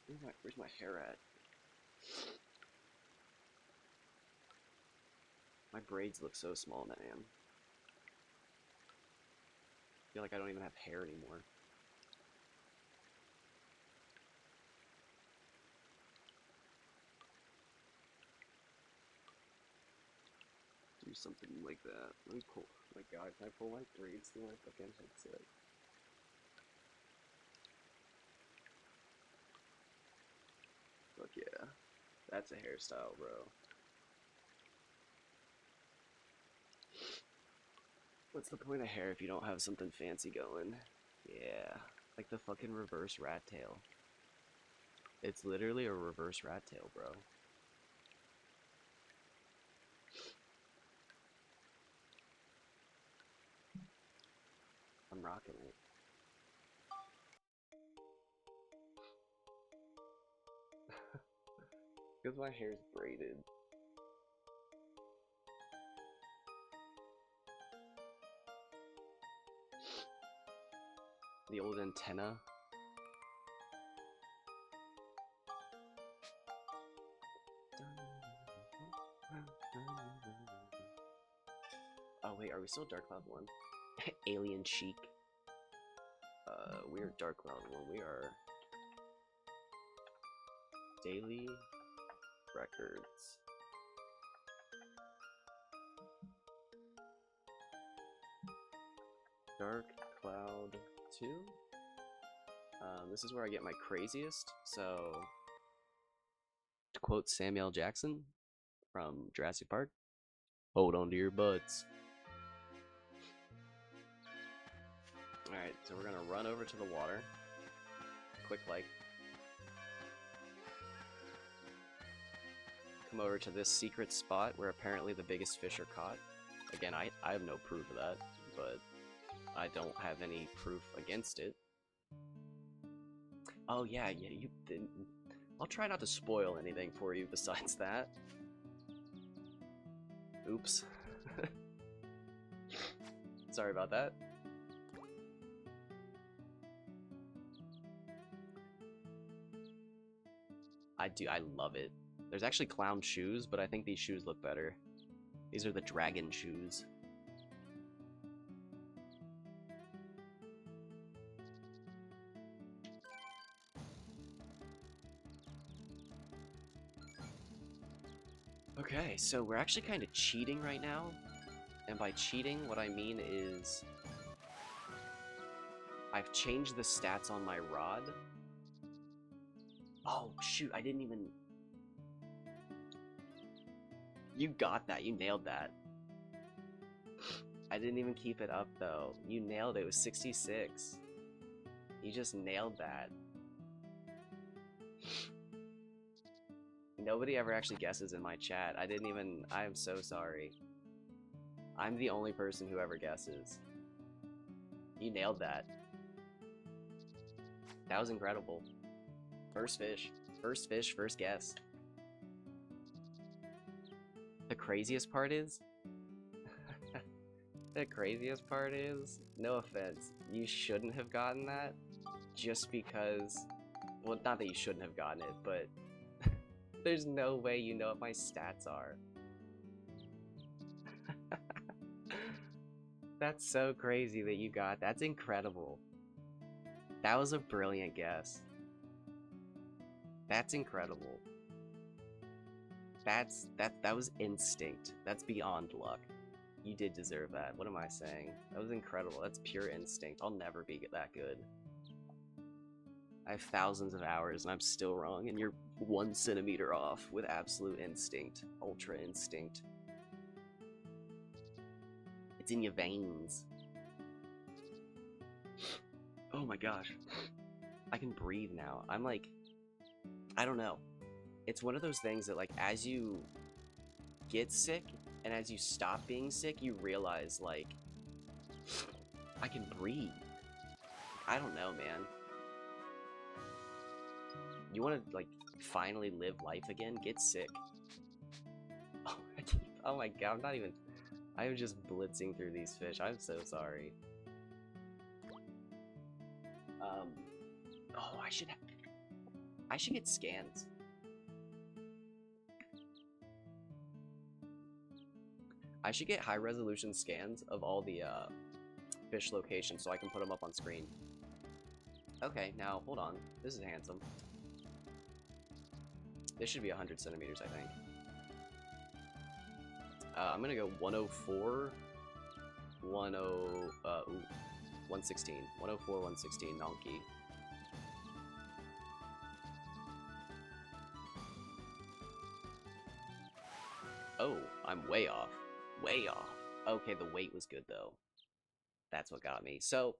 Where's my hair at? My braids look so small, man. I feel like I don't even have hair anymore. Do something like that. Let me pull. Oh my god, can I pull my braids through my fucking headset? Fuck yeah. That's a hairstyle, bro. What's the point of hair if you don't have something fancy going? Yeah. Like the fucking reverse rat tail. It's literally a reverse rat tail, bro. I'm rocking it. Because my hair's braided. The old antenna. Oh wait, are we still Dark Cloud 1? Alien Chic. We're Dark Cloud 1. We are Daily Records. Dark Cloud 2. This is where I get my craziest. So, to quote Samuel Jackson from Jurassic Park, hold on to your butts. Alright, so we're gonna run over to the water. Quick like. Come over to this secret spot where apparently the biggest fish are caught. Again, I have no proof of that, but I don't have any proof against it. Oh yeah, you didn't. I'll try not to spoil anything for you besides that. Oops. Sorry about that. I love it. There's actually clown shoes, but I think these shoes look better. These are the dragon shoes. Okay, so we're actually kind of cheating right now. And by cheating, what I mean is I've changed the stats on my rod. Oh, shoot, I didn't even... You got that, you nailed that. I didn't even keep it up, though. You nailed it, it was 66. You just nailed that. Nobody ever actually guesses in my chat. I didn't even... I am so sorry. I'm the only person who ever guesses. You nailed that. That was incredible. First fish. First fish, first guess. The craziest part is... The craziest part is... No offense. You shouldn't have gotten that. Just because... Well, not that you shouldn't have gotten it, but... There's no way you know what my stats are. That's so crazy that you got. That's incredible. That was a brilliant guess. That's incredible. That was instinct. That's beyond luck. You did deserve that. What am I saying? That was incredible. That's pure instinct. I'll never be that good. I have thousands of hours and I'm still wrong, and you're 1 centimeter off with absolute instinct. Ultra instinct. It's in your veins. Oh my gosh. I can breathe now. I'm like... I don't know. It's one of those things that, like, as you get sick and as you stop being sick, you realize, like, I can breathe. I don't know, man. You want to, like, finally live life again? Get sick. Oh, oh my god, I'm not even... I'm just blitzing through these fish. I'm so sorry. Oh, I should have... I should get scans. I should get high-resolution scans of all the fish locations so I can put them up on screen. Okay, now, hold on. This is handsome. This should be 100 centimeters, I think. I'm gonna go 104, 116. 104, 116, Nonky. Oh, I'm way off. Way off. Okay, the weight was good, though. That's what got me. So,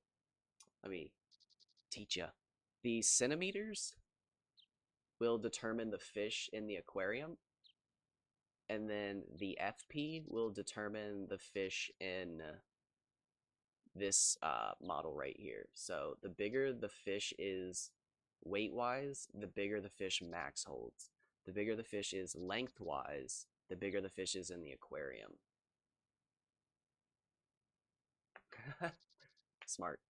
let me teach ya. The centimeters will determine the fish in the aquarium, and then the FP will determine the fish in this model right here. So the bigger the fish is weight-wise, the bigger the fish max holds. The bigger the fish is length-wise, the bigger the fish is in the aquarium. Smart.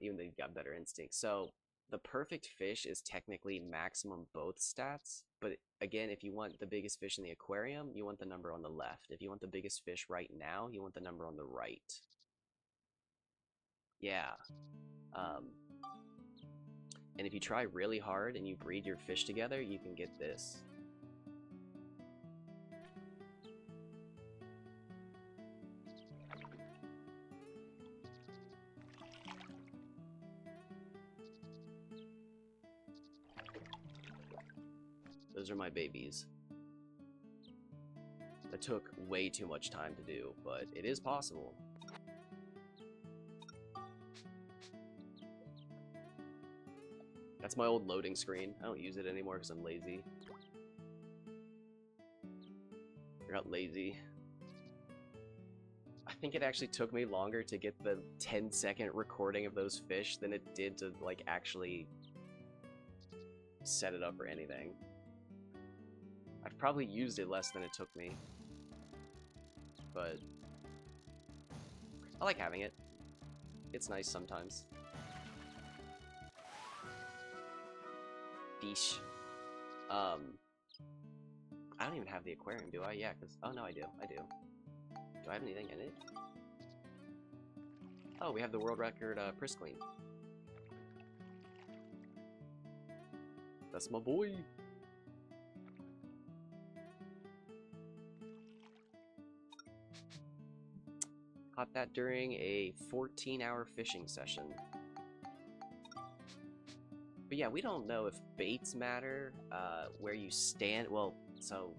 Even though you've got better instincts. So the perfect fish is technically maximum both stats, but again, if you want the biggest fish in the aquarium, you want the number on the left. If you want the biggest fish right now, you want the number on the right. Yeah. And if you try really hard and you breed your fish together, you can get this. Those are my babies. That took way too much time to do, but it is possible. That's my old loading screen. I don't use it anymore because I'm lazy. I got lazy. I think it actually took me longer to get the 10-second recording of those fish than it did to, like, actually set it up or anything. I've probably used it less than it took me. But I like having it. It's nice sometimes. Fish. I don't even have the aquarium, do I? Yeah, because... Oh, no, I do. I do. Do I have anything in it? Oh, we have the world record, Priscline. That's my boy! Caught that during a 14-hour fishing session. But yeah, we don't know if baits matter, where you stand. Well, so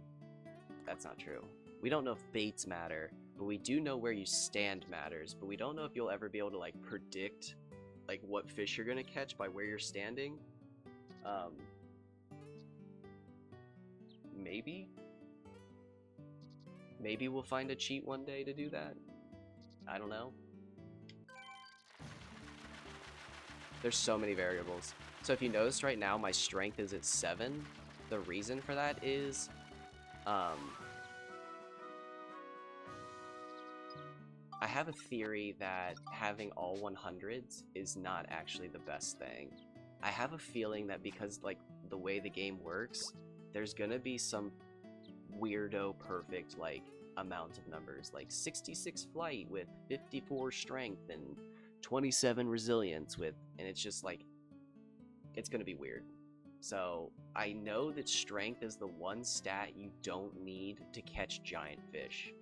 that's not true. We don't know if baits matter, but we do know where you stand matters. But we don't know if you'll ever be able to, like, predict, like, what fish you're gonna catch by where you're standing. Maybe? Maybe we'll find a cheat one day to do that. I don't know. There's so many variables. So if you notice right now, my strength is at 7. The reason for that is, I have a theory that having all 100s is not actually the best thing. I have a feeling that because, like, the way the game works, there's gonna be some weirdo perfect, like, amount of numbers, like 66 flight with 54 strength and 27 resilience with, and it's just like, it's gonna be weird. So I know that strength is the one stat you don't need to catch giant fish.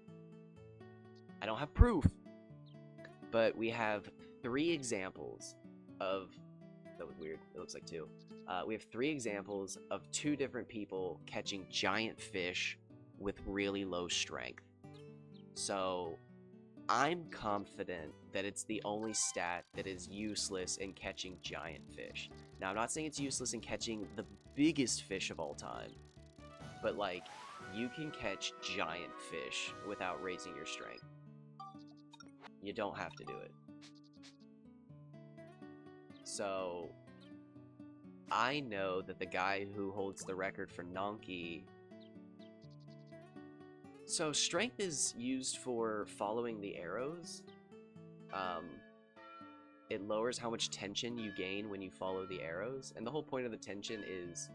I don't have proof, but we have 3 examples of... That was weird. It looks like 2. We have 3 examples of 2 different people catching giant fish with really low strength. So I'm confident that it's the only stat that is useless in catching giant fish. Now, I'm not saying it's useless in catching the biggest fish of all time, but, like, you can catch giant fish without raising your strength. You don't have to do it. So I know that the guy who holds the record for Nonky... So strength is used for following the arrows. it lowers how much tension you gain when you follow the arrows, and the whole point of the tension is,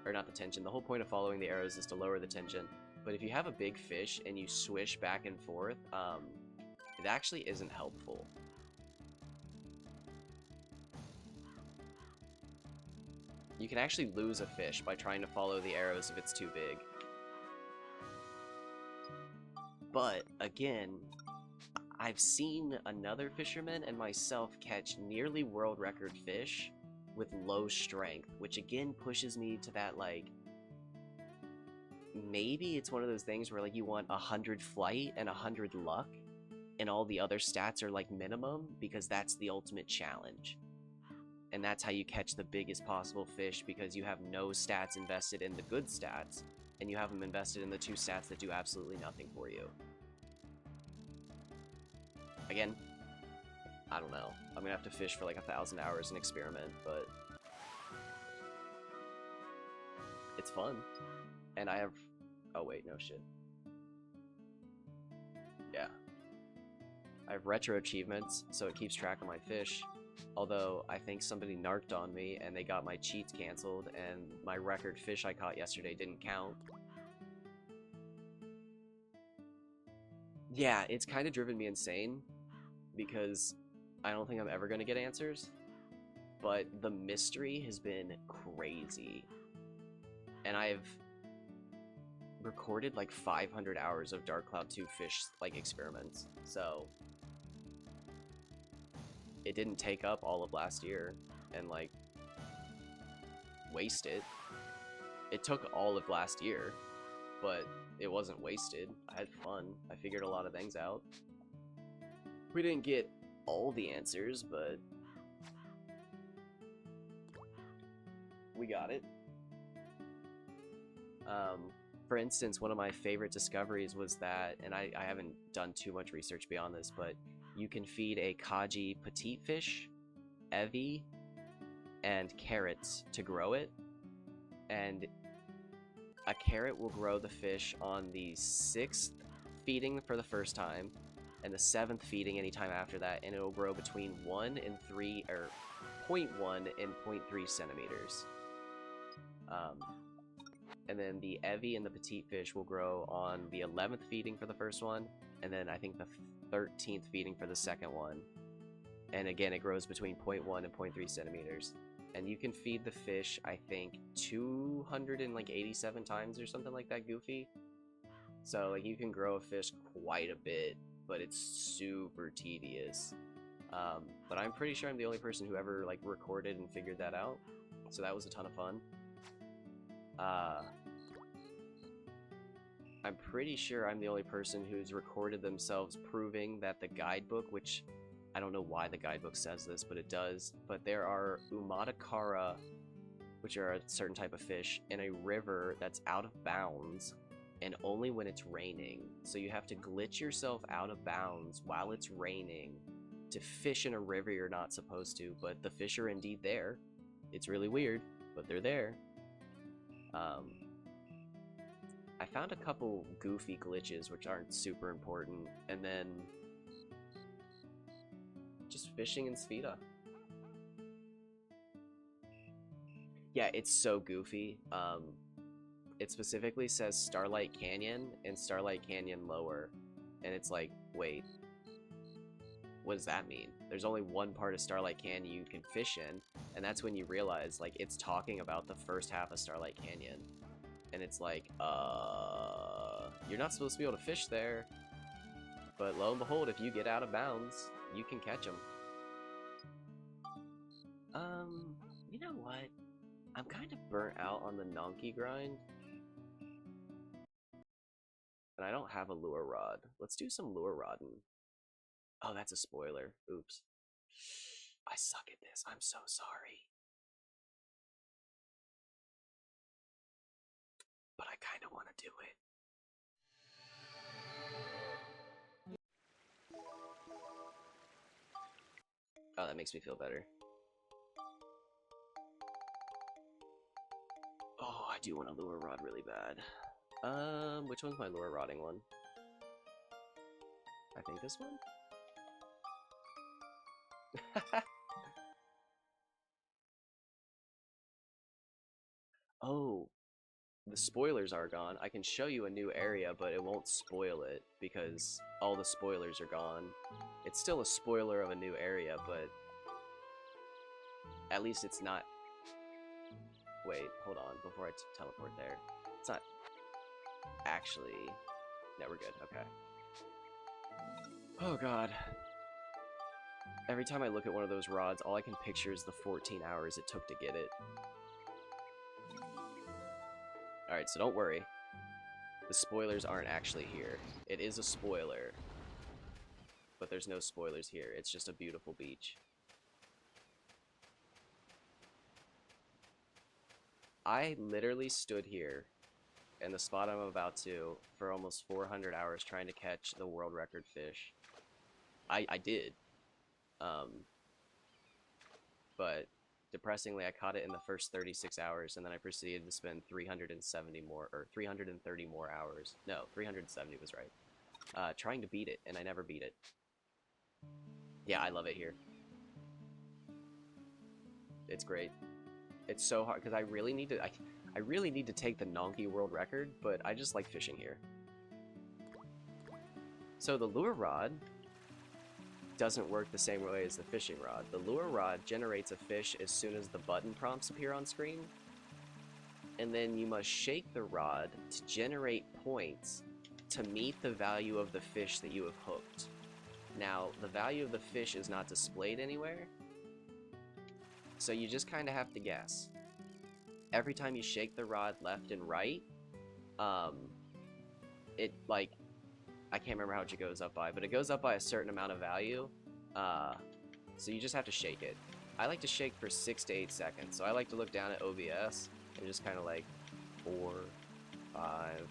or not the tension, the whole point of following the arrows is to lower the tension. But if you have a big fish and you swish back and forth, it actually isn't helpful. You can actually lose a fish by trying to follow the arrows if it's too big. But, again, I've seen another fisherman and myself catch nearly world record fish with low strength, which again pushes me to that, like, maybe it's one of those things where, like, you want 100 flight and 100 luck, and all the other stats are, like, minimum, because that's the ultimate challenge. And that's how you catch the biggest possible fish, because you have no stats invested in the good stats, and you have them invested in the 2 stats that do absolutely nothing for you. Again, I don't know. I'm gonna have to fish for like 1,000 hours and experiment, but it's fun. And I have... oh wait, no shit. Yeah. I have retro achievements, so it keeps track of my fish. Although, I think somebody narked on me and they got my cheats canceled, and my record fish I caught yesterday didn't count. Yeah, it's kind of driven me insane, because I don't think I'm ever going to get answers. But the mystery has been crazy. And I've recorded like 500 hours of Dark Cloud 2 fish like experiments, so it didn't take up all of last year and like waste it. It took all of last year, but it wasn't wasted. I had fun. I figured a lot of things out. We didn't get all the answers, but we got it. For instance, one of my favorite discoveries was that, and I haven't done too much research beyond this, but you can feed a Kaji petite fish, Evi, and carrots to grow it, and a carrot will grow the fish on the 6th feeding for the first time, and the 7th feeding anytime after that, and it'll grow between 1 and 3, or 0.1 and 0.3 centimeters. And then the Evi and the petite fish will grow on the 11th feeding for the first one, and then I think the 13th feeding for the second one. And again, it grows between 0.1 and 0.3 centimeters. And you can feed the fish, I think, 287 times or something like that, goofy. So, like, you can grow a fish quite a bit, but it's super tedious. But I'm pretty sure I'm the only person who ever, like, recorded and figured that out. So that was a ton of fun. I'm pretty sure I'm the only person who's recorded themselves proving that the guidebook, which I don't know why the guidebook says this, but it does, but there are Umatakara, which are a certain type of fish, in a river that's out of bounds, and only when it's raining. So you have to glitch yourself out of bounds while it's raining to fish in a river you're not supposed to, but the fish are indeed there. It's really weird, but they're there. I found a couple goofy glitches which aren't super important, and then just fishing in Spheda. Yeah, it's so goofy. It specifically says Starlight Canyon and Starlight Canyon Lower, and it's like, wait, what does that mean? There's only one part of Starlight Canyon you can fish in, and that's when you realize, like, it's talking about the first half of Starlight Canyon. And it's like, you're not supposed to be able to fish there. But lo and behold, if you get out of bounds, you can catch them. You know what? I'm kind of burnt out on the Nonky grind. And I don't have a lure rod. Let's do some lure rodding. Oh, that's a spoiler. Oops. I suck at this. I'm so sorry. But I kind of want to do it. Oh, that makes me feel better. Oh, I do want a lure rod really bad. Which one's my lure rodding one? I think this one? Oh, the spoilers are gone. I can show you a new area, but it won't spoil it because all the spoilers are gone. It's still a spoiler of a new area, but at least it's not... Wait, hold on, before I teleport there. It's not actually... No, we're good, okay. Oh god. Every time I look at one of those rods, all I can picture is the 14 hours it took to get it. Alright, so don't worry. The spoilers aren't actually here. It is a spoiler, but there's no spoilers here. It's just a beautiful beach. I literally stood here in the spot I'm about to for almost 400 hours trying to catch the world record fish. I did. But depressingly, I caught it in the first 36 hours, and then I proceeded to spend 370 more, or 330 more hours. No, 370 was right. Trying to beat it, and I never beat it. Yeah, I love it here. It's great. It's so hard, because I really need to, I really need to take the Nonky world record, but I just like fishing here. So the lure rod doesn't work the same way as the fishing rod. The lure rod generates a fish as soon as the button prompts appear on screen, and then you must shake the rod to generate points to meet the value of the fish that you have hooked. Now, the value of the fish is not displayed anywhere, so you just kind of have to guess. Every time you shake the rod left and right, it, like, I can't remember how much it goes up by, but it goes up by a certain amount of value, so you just have to shake it. I like to shake for 6 to 8 seconds, so I like to look down at OBS and just kind of like 4, 5,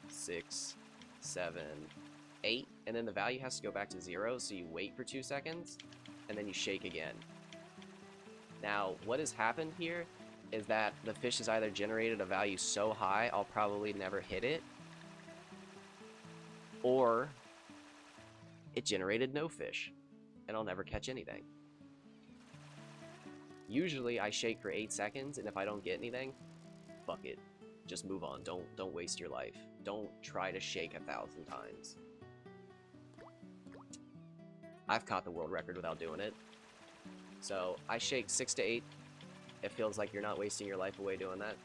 6, 7, 8, and then the value has to go back to 0, so you wait for 2 seconds, and then you shake again. Now, what has happened here is that the fish has either generated a value so high I'll probably never hit it, or it generated no fish, and I'll never catch anything. Usually I shake for 8 seconds, and if I don't get anything, fuck it. Just move on. Don't waste your life. Don't try to shake 1,000 times. I've caught the world record without doing it. So I shake 6 to 8. It feels like you're not wasting your life away doing that.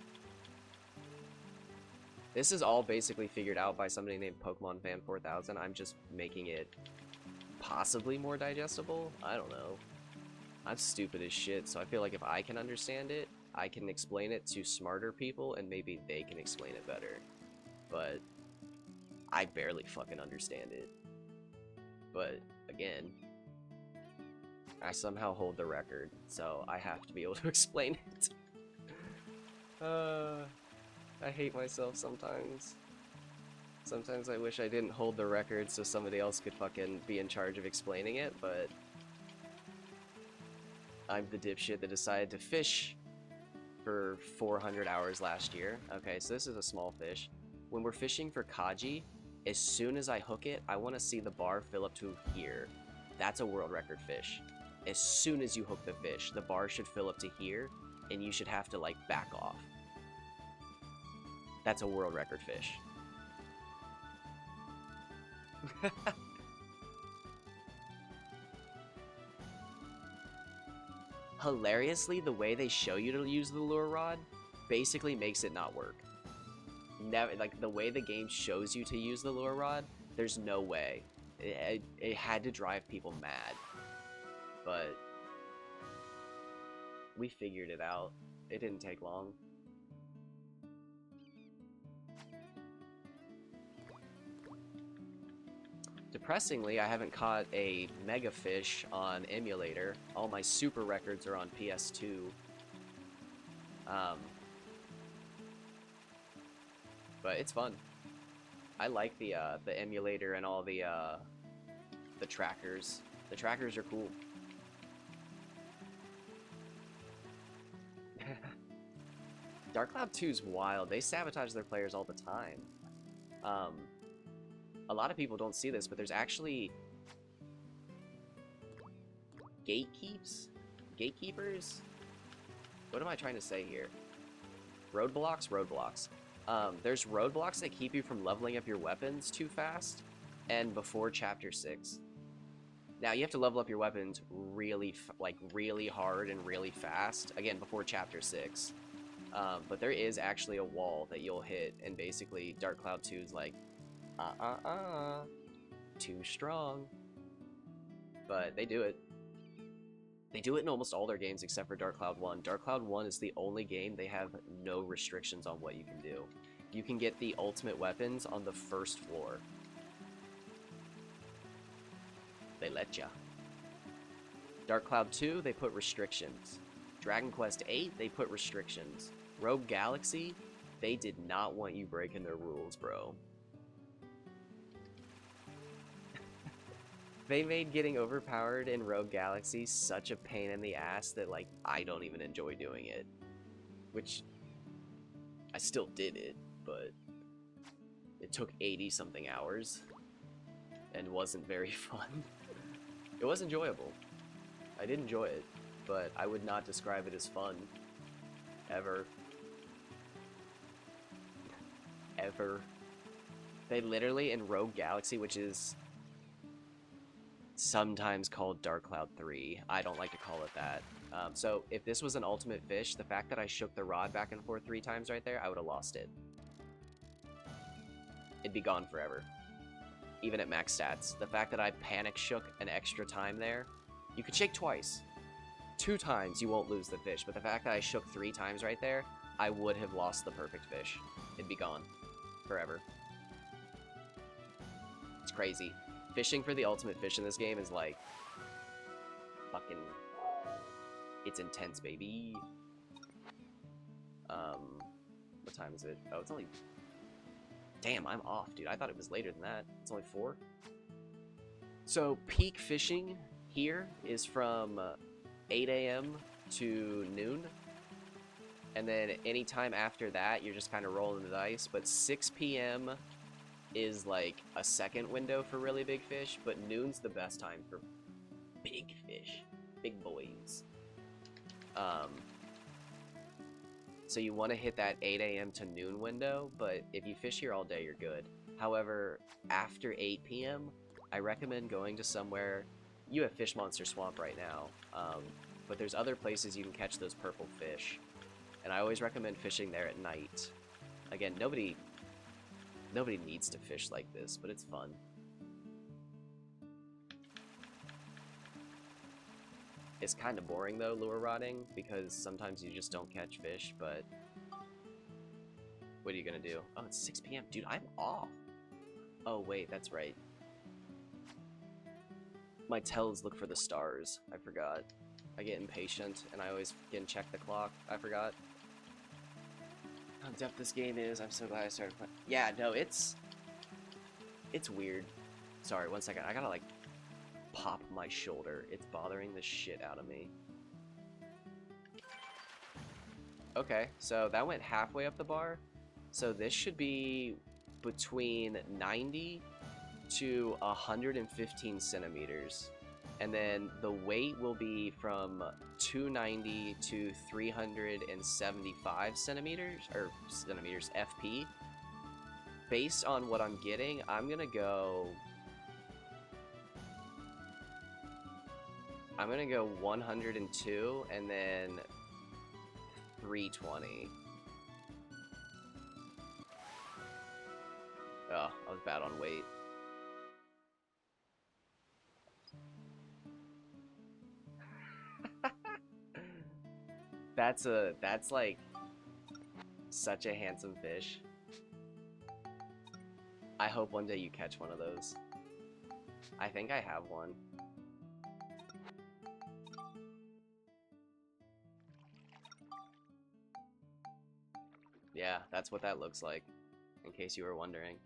This is all basically figured out by somebody named Pokemon Fan 4000. I'm just making it possibly more digestible. I don't know. I'm stupid as shit, so I feel like if I can understand it, I can explain it to smarter people, and maybe they can explain it better. But I barely fucking understand it. But again, I somehow hold the record, so I have to be able to explain it. I hate myself sometimes. Sometimes I wish I didn't hold the record so somebody else could fucking be in charge of explaining it, but I'm the dipshit that decided to fish for 400 hours last year. Okay, so this is a small fish. When we're fishing for Kaji, as soon as I hook it, I want to see the bar fill up to here. That's a world record fish. As soon as you hook the fish, the bar should fill up to here, and you should have to, like, back off. That's a world record fish. Hilariously, the way they show you to use the lure rod basically makes it not work. Never, like, the way the game shows you to use the lure rod, there's no way. It had to drive people mad. But we figured it out. It didn't take long. Depressingly, I haven't caught a mega fish on emulator. All my super records are on PS2. But it's fun. I like the emulator and all the trackers. The trackers are cool. Dark Cloud 2's wild. They sabotage their players all the time. A lot of people don't see this, but there's actually gatekeeps? Gatekeepers? What am I trying to say here? Roadblocks? Roadblocks. There's roadblocks that keep you from leveling up your weapons too fast, and before Chapter 6. Now, you have to level up your weapons really, really hard and really fast, again, before Chapter 6. But there is actually a wall that you'll hit, and basically Dark Cloud 2 is like, too strong. But they do it. They do it in almost all their games except for Dark Cloud 1. Dark Cloud 1 is the only game they have no restrictions on what you can do. You can get the ultimate weapons on the first floor. They let ya. Dark Cloud 2, they put restrictions. Dragon Quest 8, they put restrictions. Rogue Galaxy, they did not want you breaking their rules, bro. They made getting overpowered in Rogue Galaxy such a pain in the ass that, like, I don't even enjoy doing it. Which, I still did it, but it took 80-something hours and wasn't very fun. It was enjoyable. I did enjoy it, but I would not describe it as fun. Ever. Ever. They literally, in Rogue Galaxy, which is sometimes called Dark Cloud 3. I don't like to call it that. So if this was an ultimate fish, the fact that I shook the rod back and forth 3 times right there, I would have lost it. It'd be gone forever. Even at max stats. The fact that I panic shook an extra time there, you could shake twice. 2 times you won't lose the fish, but the fact that I shook 3 times right there, I would have lost the perfect fish. It'd be gone. Forever. It's crazy. Fishing for the ultimate fish in this game is like fucking, it's intense, baby. What time is it? Oh, it's only, damn, I'm off, dude. I thought it was later than that. It's only 4. So peak fishing here is from 8 a.m. to noon, and then anytime after that you're just kind of rolling the dice. But 6 p.m. is like a second window for really big fish, but noon's the best time for big fish, big boys. So you want to hit that 8 a.m. to noon window, but if you fish here all day, you're good. However, after 8 p.m., I recommend going to somewhere. You have Fish Monster Swamp right now, but there's other places you can catch those purple fish, and I always recommend fishing there at night. Again, nobody needs to fish like this, but it's fun. It's kind of boring though, lure rodding, because sometimes you just don't catch fish, but what are you gonna do? Oh, it's 6 p.m. Dude, I'm off. Oh wait, that's right. My tells look for the stars. I forgot. I get impatient and I always fucking check the clock. I forgot how depth this game is. I'm so glad I started playing. Yeah, no, it's weird. Sorry, 1 second. I gotta like pop my shoulder. It's bothering the shit out of me. Okay, so that went halfway up the bar. So this should be between 90 to 115 centimeters. And then the weight will be from 290 to 375 centimeters, or centimeters FP. Based on what I'm getting, I'm gonna go 102 and then 320. Oh, I was bad on weight. That's like such a handsome fish. I hope one day you catch one of those. I think I have one. Yeah, that's what that looks like, in case you were wondering.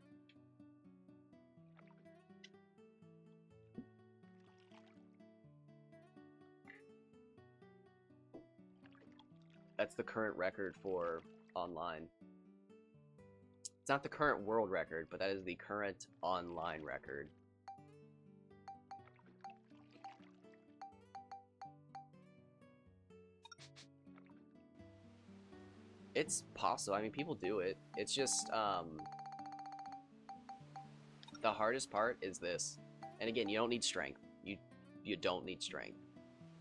That's the current record for online. It's not the current world record, but that is the current online record. It's possible. I mean, people do it. It's just, the hardest part is this. And again, you don't need strength. You don't need strength.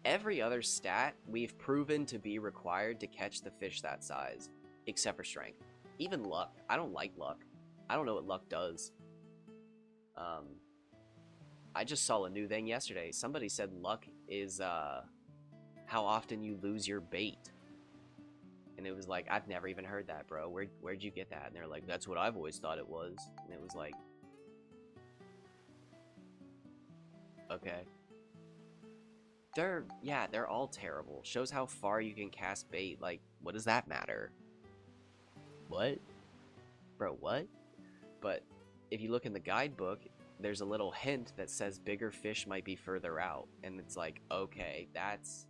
Every other stat we've proven to be required to catch the fish that size, except for strength. Even luck. I don't like luck. I don't know what luck does. I just saw a new thing yesterday. Somebody said luck is how often you lose your bait. And it was like, I've never even heard that, bro. Where'd you get that? And they're like, that's what I've always thought it was. And it was like, okay. They're all terrible. Shows how far you can cast bait. Like, what does that matter? What? Bro, what? But if you look in the guidebook, there's a little hint that says bigger fish might be further out. And it's like, okay, that's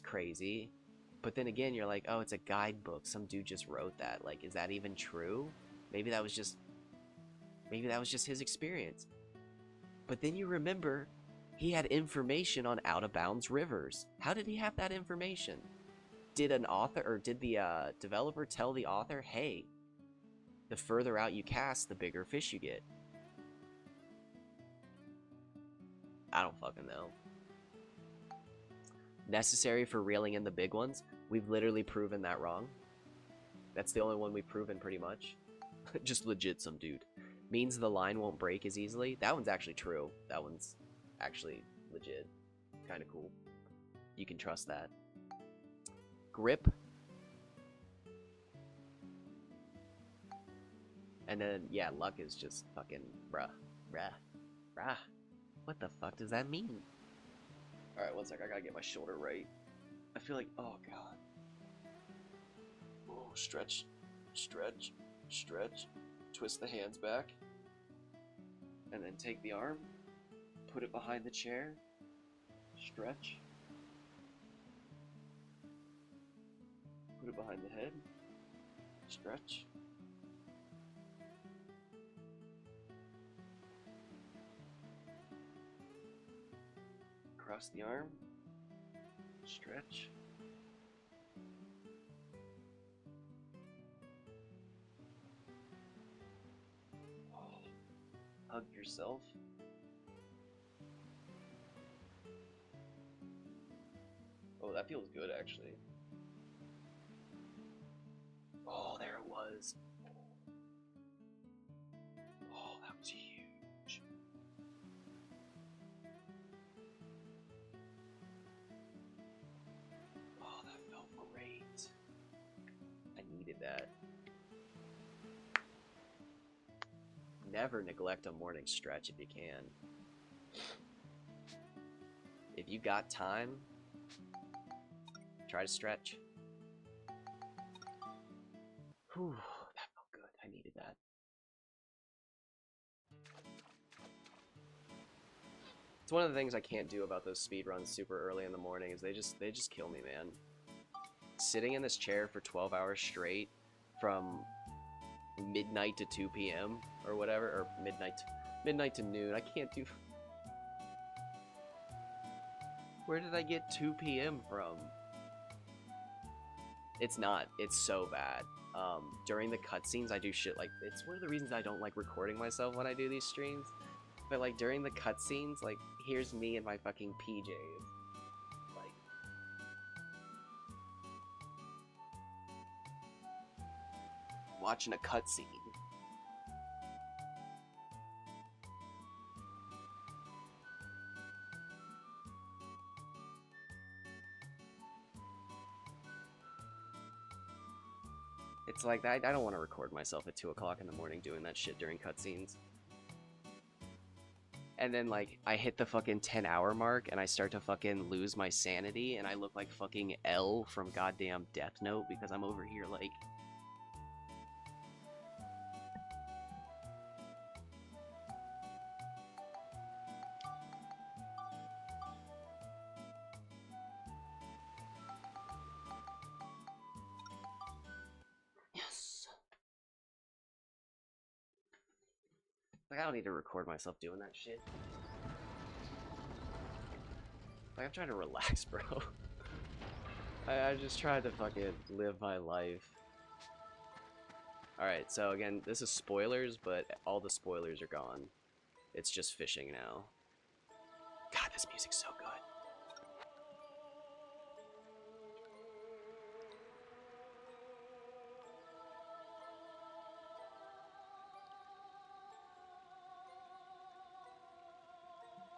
crazy. But then again, you're like, oh, it's a guidebook. Some dude just wrote that. Like, is that even true? Maybe that was just his experience. But then you remember he had information on out of bounds rivers. How did he have that information? Did an author or did the developer tell the author, hey, the further out you cast, the bigger fish you get? I don't fucking know. Necessary for reeling in the big ones? We've literally proven that wrong. That's the only one we've proven pretty much. Just legit some dude. Means the line won't break as easily. That one's actually true. That one's actually legit. Kind of cool. You can trust that. Grip. And then, yeah, luck is just fucking bruh. What the fuck does that mean? Alright, one sec. I gotta get my shoulder right. I feel like, oh god. Oh, stretch. Twist the hands back. And then take the arm. Put it behind the chair. Stretch. Put it behind the head. Stretch. Cross the arm. Stretch. Oh. Hug yourself. Oh, that feels good actually. Oh, there it was. Oh, that was huge. Oh, that felt great. I needed that. Never neglect a morning stretch if you can. If you got time, try to stretch. Whew, that felt good. I needed that. It's one of the things I can't do about those speed runs super early in the morning is they just kill me, man. Sitting in this chair for 12 hours straight from midnight to 2 p.m. or whatever, or midnight to noon. I can't do. Where did I get 2 p.m. from? It's not. It's so bad. During the cutscenes, I do shit like it's one of the reasons I don't like recording myself when I do these streams. But like during the cutscenes, like here's me in my fucking PJs, like watching a cutscene. It's like I don't want to record myself at 2 o'clock in the morning doing that shit during cutscenes. And then, like, I hit the fucking 10-hour mark, and I start to fucking lose my sanity, and I look like fucking L from goddamn Death Note, because I'm over here, like... Yes! Like, I don't need to record myself doing that shit. Like, I'm trying to relax, bro. I just tried to fucking live my life. Alright, so again, this is spoilers, but all the spoilers are gone. It's just fishing now. God, this music's so good.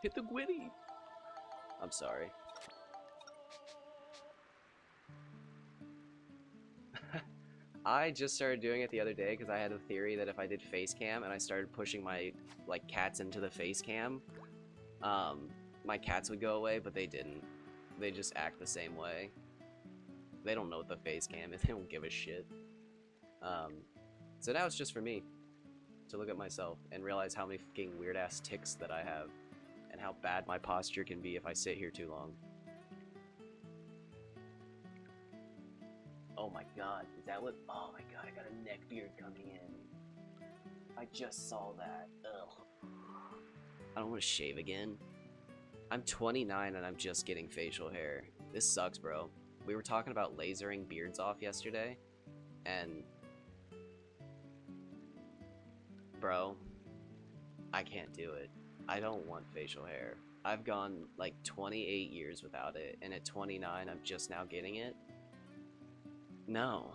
Hit the Gwitty! I'm sorry. I just started doing it the other day because I had a theory that if I did face cam and I started pushing my like cats into the face cam, my cats would go away, but they didn't. They just act the same way. They don't know what the face cam is. They don't give a shit. So now it's just for me to look at myself and realize how many fucking weird ass tics that I have and how bad my posture can be if I sit here too long. Oh my god, is that what? Oh my god, I got a neck beard coming in. I just saw that. Ugh. I don't want to shave again. I'm 29 and I'm just getting facial hair. This sucks, bro. We were talking about lasering beards off yesterday, and bro, I can't do it. I don't want facial hair. I've gone like 28 years without it, and at 29 I'm just now getting it. No.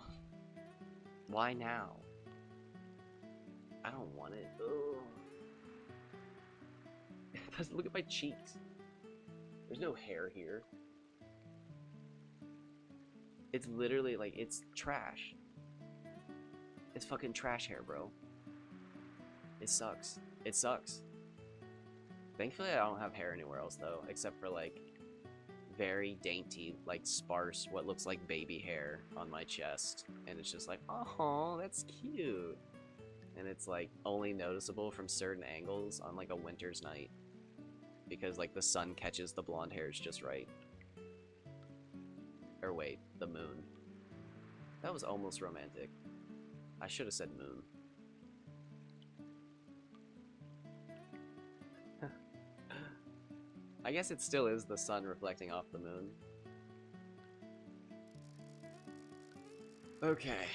Why now? I don't want it. Ugh. Look at my cheeks. There's no hair here. It's literally like, it's trash. It's fucking trash hair, bro. It sucks. It sucks. Thankfully, I don't have hair anywhere else, though, except for, like, very dainty, like, sparse, what looks like baby hair on my chest. And it's just like, oh, that's cute. And it's, like, only noticeable from certain angles on, like, a winter's night. Because, like, the sun catches the blonde hairs just right. Or wait, the moon. That was almost romantic. I should have said moon. I guess it still is the sun reflecting off the moon. Okay.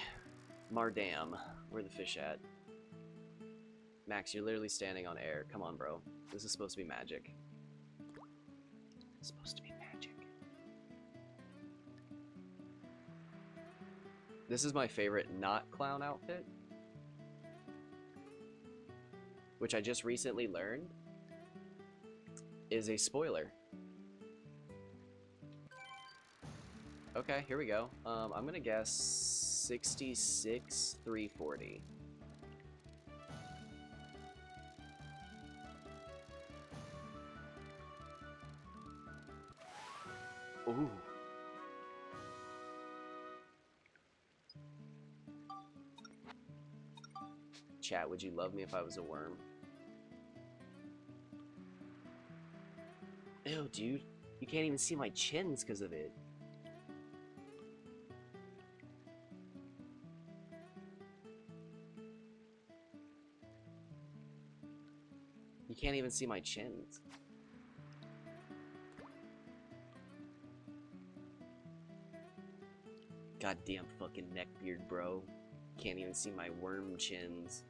Mardam. Where the fish at? Max, you're literally standing on air. Come on, bro. This is supposed to be magic. It's supposed to be magic. This is my favorite not clown outfit, which I just recently learned is a spoiler. Okay, here we go. I'm gonna guess 66, 340. Ooh. Chat, would you love me if I was a worm? Ew, dude. You can't even see my chins because of it. You can't even see my chins. Goddamn fucking neckbeard, bro. Can't even see my worm chins.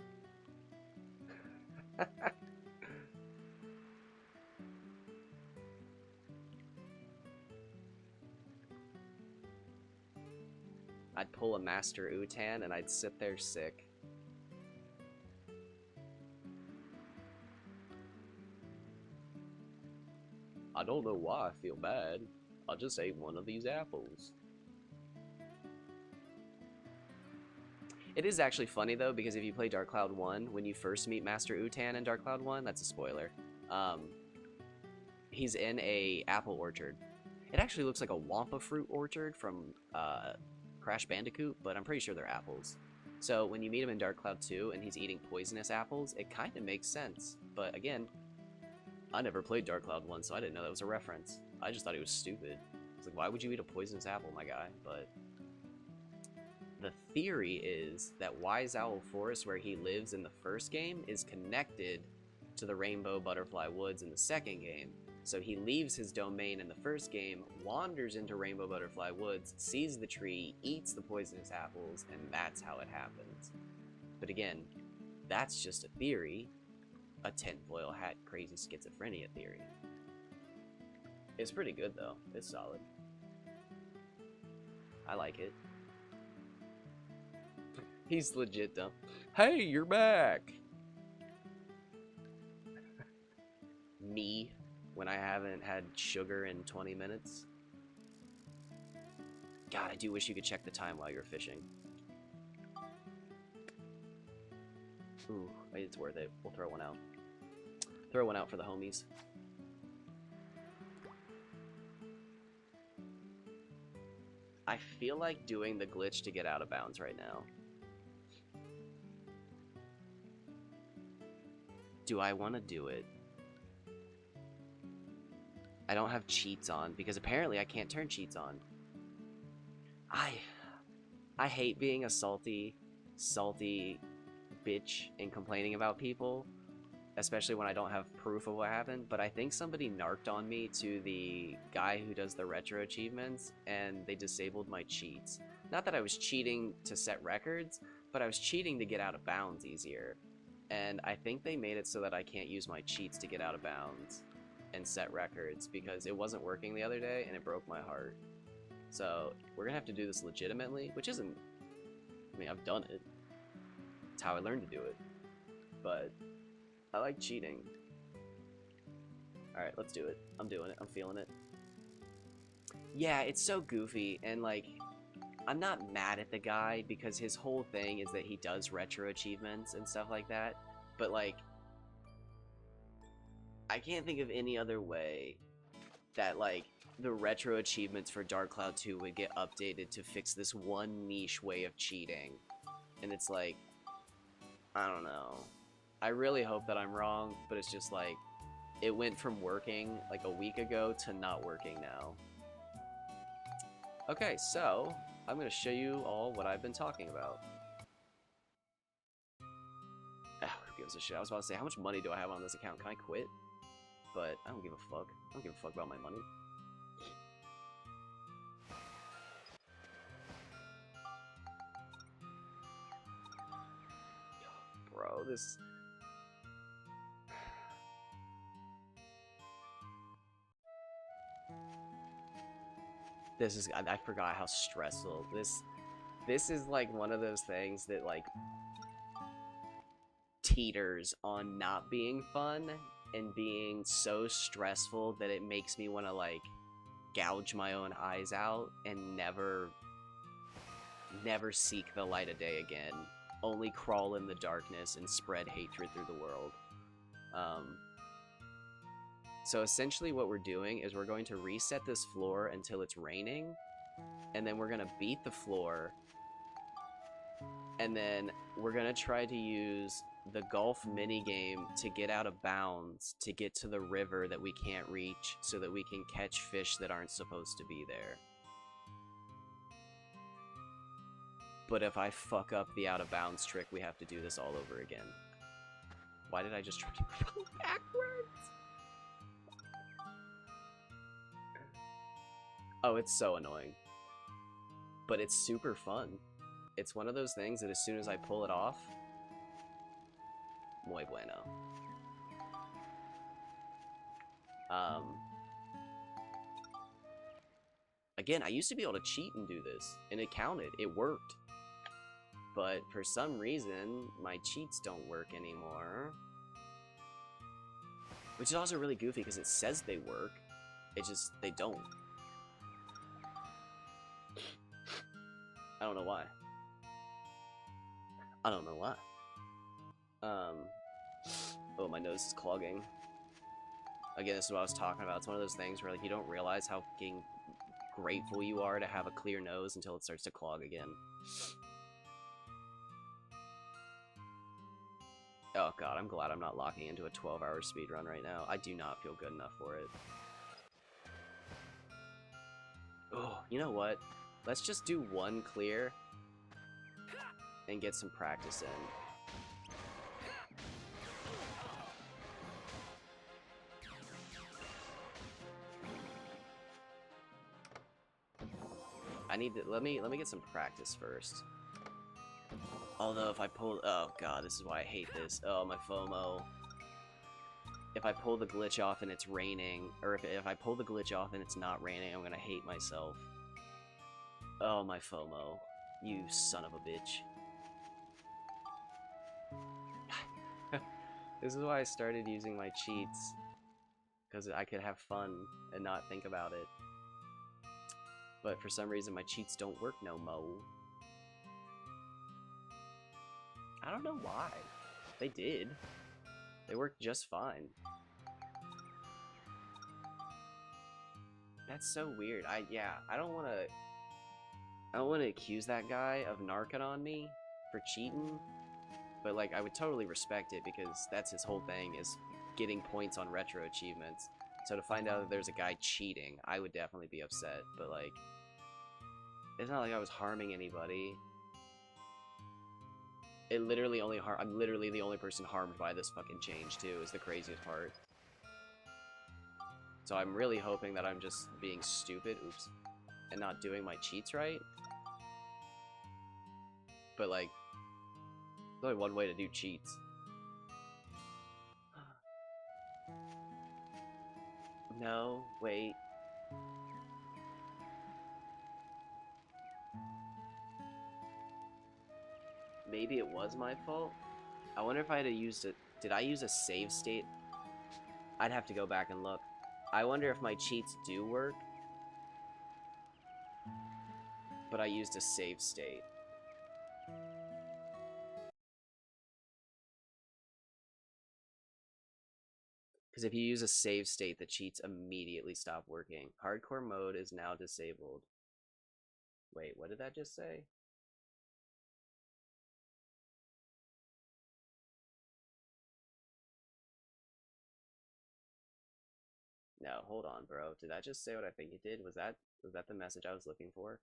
I'd pull a Master Utan and I'd sit there sick. I don't know why I feel bad. I just ate one of these apples. It is actually funny though, because if you play Dark Cloud 1, when you first meet Master Utan in Dark Cloud 1, that's a spoiler. He's in a apple orchard. It actually looks like a Wampa fruit orchard from Crash Bandicoot, but I'm pretty sure they're apples. So when you meet him in Dark Cloud 2 and he's eating poisonous apples, it kind of makes sense. But again, I never played Dark Cloud 1, so I didn't know that was a reference. I just thought he was stupid. It's like, why would you eat a poisonous apple, my guy? But the theory is that Wise Owl Forest, where he lives in the first game, is connected to the Rainbow Butterfly Woods in the second game. So he leaves his domain in the first game, wanders into Rainbow Butterfly Woods, sees the tree, eats the poisonous apples, and that's how it happens. But again, that's just a theory, a tinfoil hat crazy schizophrenia theory. It's pretty good though, it's solid. I like it. He's legit dumb. Hey, you're back! Me, when I haven't had sugar in 20 minutes. God, I do wish you could check the time while you're fishing. Ooh, it's worth it. We'll throw one out. Throw one out for the homies. I feel like doing the glitch to get out of bounds right now. Do I want to do it? I don't have cheats on, because apparently I can't turn cheats on. I hate being a salty bitch and complaining about people, especially when I don't have proof of what happened, but I think somebody narked on me to the guy who does the retro achievements, and they disabled my cheats. Not that I was cheating to set records, but I was cheating to get out of bounds easier. And I think they made it so that I can't use my cheats to get out of bounds and set records, because it wasn't working the other day and it broke my heart. So we're gonna have to do this legitimately, which isn't, I mean, I've done it. It's how I learned to do it. But I like cheating. Alright, let's do it. I'm doing it. I'm feeling it. Yeah, it's so goofy, and like, I'm not mad at the guy because his whole thing is that he does retro achievements and stuff like that, but like, I can't think of any other way that like the retro achievements for Dark Cloud 2 would get updated to fix this one niche way of cheating. And it's like, I don't know. I really hope that I'm wrong, but it's just like, it went from working like a week ago to not working now. Okay, so I'm going to show you all what I've been talking about. Who gives a shit? I was about to say, how much money do I have on this account? Can I quit? But I don't give a fuck. I don't give a fuck about my money. Bro, this... This is... I forgot how stressful. This is like one of those things that like teeters on not being fun and being so stressful that it makes me want to like gouge my own eyes out and never seek the light of day again, only crawl in the darkness and spread hatred through the world. So essentially what we're doing is we're going to reset this floor until it's raining, and then we're going to beat the floor, and then we're going to try to use the golf minigame to get out of bounds to get to the river that we can't reach so that we can catch fish that aren't supposed to be there. But if I fuck up the out of bounds trick, we have to do this all over again. Why did I just try to go backwards? Oh, it's so annoying. But it's super fun. It's one of those things that as soon as I pull it off, muy bueno. Again, I used to be able to cheat and do this, and it counted. It worked. But for some reason, my cheats don't work anymore. Which is also really goofy because it says they work. It just, they don't. I don't know why. I don't know why. Oh, my nose is clogging. Again, this is what I was talking about. It's one of those things where like you don't realize how fucking grateful you are to have a clear nose until it starts to clog again. Oh god, I'm glad I'm not locking into a 12-hour speedrun right now. I do not feel good enough for it. Oh, you know what? Let's just do one clear and get some practice in. need to let me get some practice first. Although if I pull, oh god, this is why I hate this. Oh, my FOMO. If I pull the glitch off and it's raining, or if I pull the glitch off and it's not raining, I'm gonna hate myself. Oh, my FOMO. You son of a bitch. This is why I started using my cheats. Because I could have fun and not think about it. But for some reason my cheats don't work no mo. I don't know why. They did. They worked just fine. That's so weird. I don't wanna accuse that guy of narking on me for cheating. But like I would totally respect it because that's his whole thing is getting points on retro achievements. So to find out that there's a guy cheating, I would definitely be upset. But like, it's not like I was harming anybody. It literally only I'm literally the only person harmed by this fucking change too, is the craziest part. So I'm really hoping that I'm just being stupid, oops, and not doing my cheats right. But like, there's only one way to do cheats. No, wait. Maybe it was my fault? I wonder if I had used it. Did I use a save state? I'd have to go back and look. I wonder if my cheats do work. But I used a save state. Because if you use a save state, the cheats immediately stop working. Hardcore mode is now disabled. Wait, what did that just say? No, hold on, bro. Did that just say what I think it did? Was that the message I was looking for?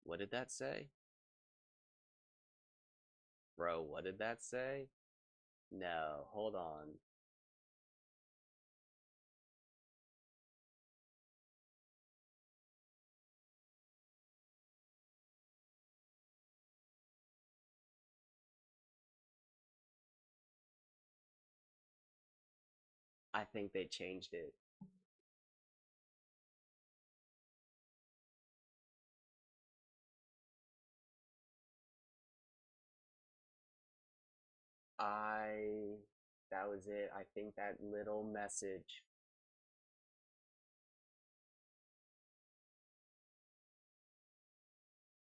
What did that say? Bro, what did that say? No, hold on. I think they changed it. That was it. I think that little message.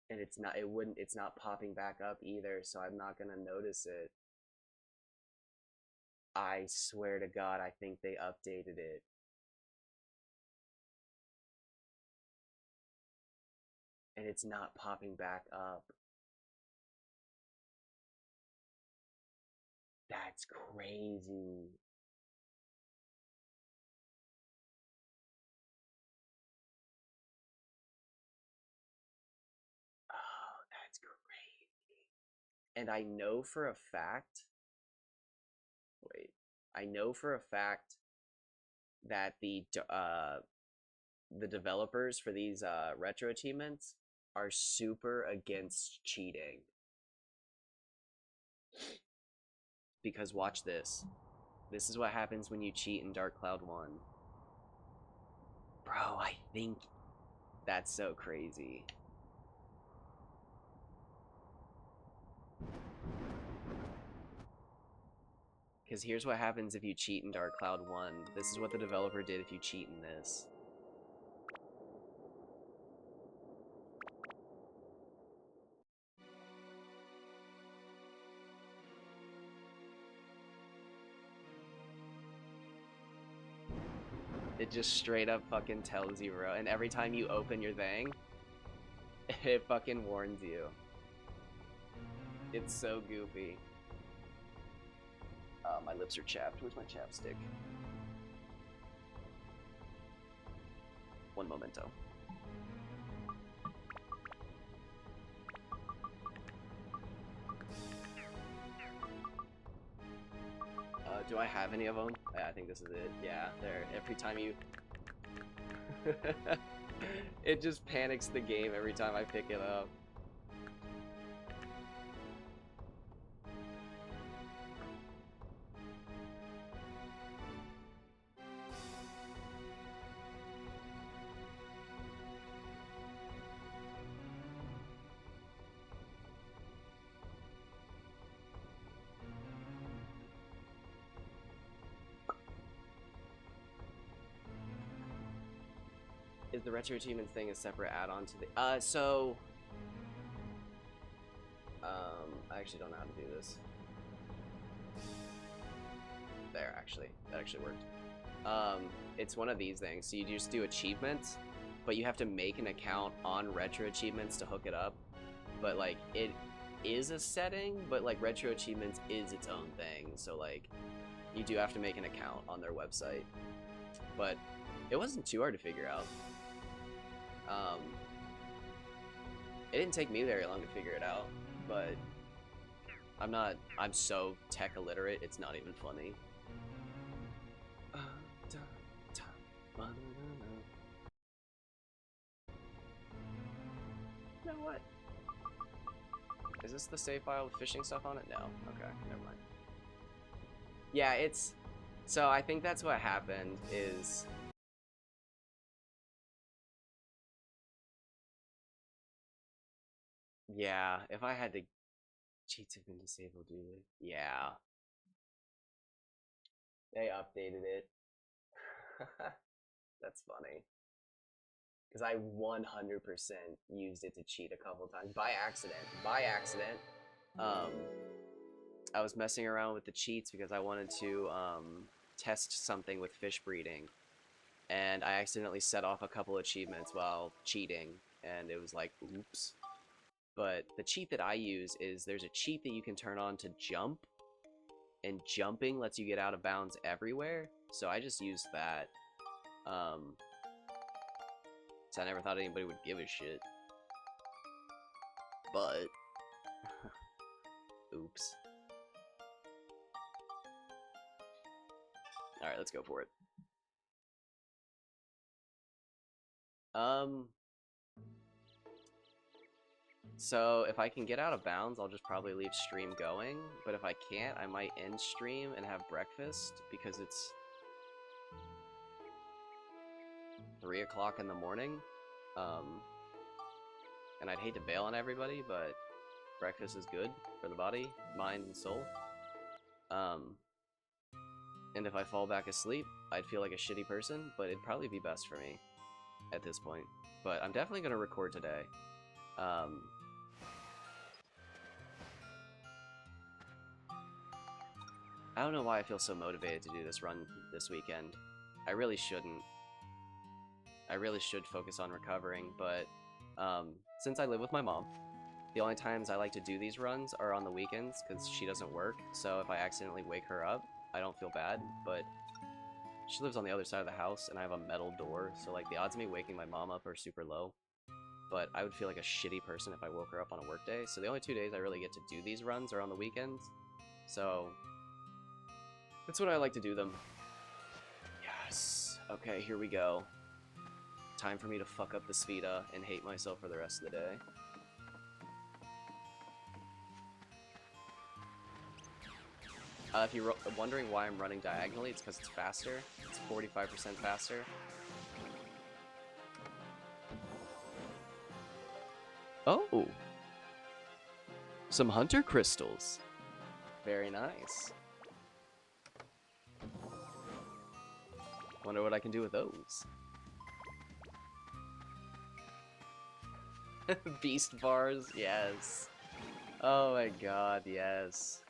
And it's not popping back up either, so I'm not gonna notice it. I swear to God, I think they updated it. And it's not popping back up. That's crazy. Oh, that's crazy. And I know for a fact, wait, I know for a fact that the developers for these retro achievements are super against cheating. Because watch this. This is what happens when you cheat in Dark Cloud 1. Bro, I think that's so crazy. Because here's what happens if you cheat in Dark Cloud 1. This is what the developer did if you cheat in this. It just straight up fucking tells you, bro. And every time you open your thing, it fucking warns you. It's so goofy. My lips are chapped. Where's my chapstick? One momento. Do I have any of them? I think this is it. Yeah, there. Every time you... It just panics the game every time I pick it up. Is the retro achievements thing a separate add-on to the I actually don't know how to do this. There, actually, that actually worked. It's one of these things. So you just do achievements, but you have to make an account on retro achievements to hook it up. But like it is a setting, but like retro achievements is its own thing. So like you do have to make an account on their website. But it wasn't too hard to figure out. It didn't take me very long to figure it out, but I'm so tech illiterate, it's not even funny. You know what? Is this the save file with fishing stuff on it? No. Okay, never mind. Yeah, it's... So I think that's what happened is... Yeah, if I had to... Cheats have been disabled, do they? Yeah. They updated it. That's funny. Because I 100% used it to cheat a couple times. By accident. By accident. I was messing around with the cheats because I wanted to test something with fish breeding. And I accidentally set off a couple achievements while cheating. And it was like, oops. But the cheat that I use is there's a cheat that you can turn on to jump. And jumping lets you get out of bounds everywhere. So I just used that. So I never thought anybody would give a shit. But... Oops. Alright, let's go for it. So if I can get out of bounds, I'll just probably leave stream going. But if I can't, I might end stream and have breakfast because it's 3 o'clock in the morning. And I'd hate to bail on everybody, but breakfast is good for the body, mind, and soul. And if I fall back asleep, I'd feel like a shitty person, but it'd probably be best for me at this point. But I'm definitely going to record today. I don't know why I feel so motivated to do this run this weekend. I really shouldn't. I really should focus on recovering, but since I live with my mom, the only times I like to do these runs are on the weekends because she doesn't work, so if I accidentally wake her up, I don't feel bad, but she lives on the other side of the house and I have a metal door, so like the odds of me waking my mom up are super low, but I would feel like a shitty person if I woke her up on a work day, so the only 2 days I really get to do these runs are on the weekends, so that's when I like to do them. Yes. Okay, here we go. Time for me to fuck up the Spheda and hate myself for the rest of the day. If you're wondering why I'm running diagonally, it's because it's faster. It's 45% faster. Oh! Some hunter crystals. Very nice. Wonder what I can do with those. Beast bars, yes. Oh my god, yes.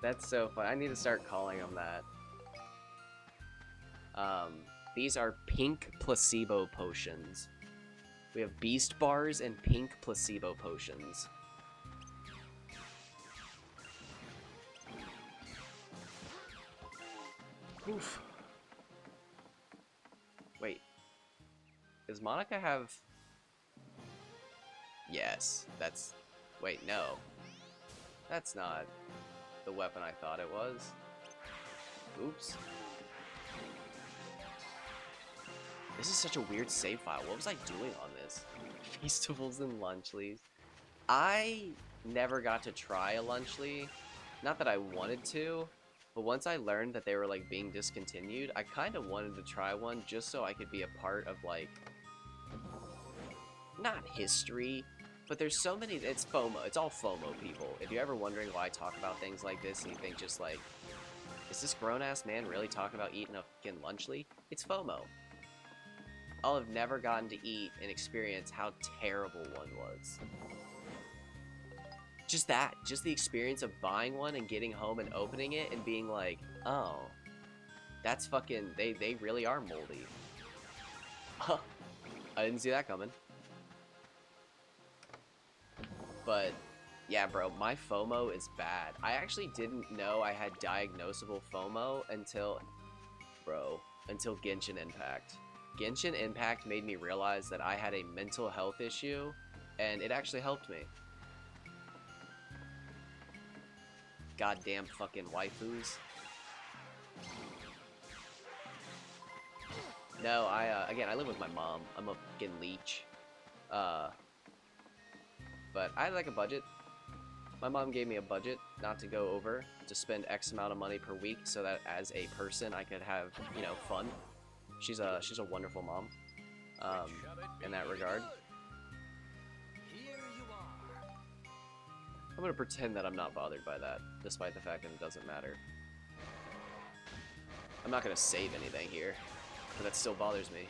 That's so fun. I need to start calling them that. These are pink placebo potions. We have beast bars and pink placebo potions. Oof. Wait. Does Monica have... Yes, that's... Wait, no. That's not... the weapon I thought it was. Oops. This is such a weird save file. What was I doing on this? Feastables and Lunchleys. I never got to try a Lunchly. Not that I wanted to, but once I learned that they were like being discontinued, I kind of wanted to try one just so I could be a part of like, not history, but there's so many, it's FOMO, it's all FOMO people. If you're ever wondering why I talk about things like this and you think just like, is this grown-ass man really talking about eating a fucking Lunchly? It's FOMO. I'll have never gotten to eat and experience how terrible one was. Just that, just the experience of buying one and getting home and opening it and being like, oh, that's fucking, they really are moldy. Huh. I didn't see that coming. But, yeah, bro, my FOMO is bad. I actually didn't know I had diagnosable FOMO until Genshin Impact. Genshin Impact made me realize that I had a mental health issue, and it actually helped me. Goddamn fucking waifus. No, again, I live with my mom. I'm a fucking leech. But I had like a budget. My mom gave me a budget not to go over, to spend X amount of money per week, so that as a person I could have, you know, fun. She's a wonderful mom, in that regard. I'm gonna pretend that I'm not bothered by that, despite the fact that it doesn't matter. I'm not gonna save anything here, but that still bothers me.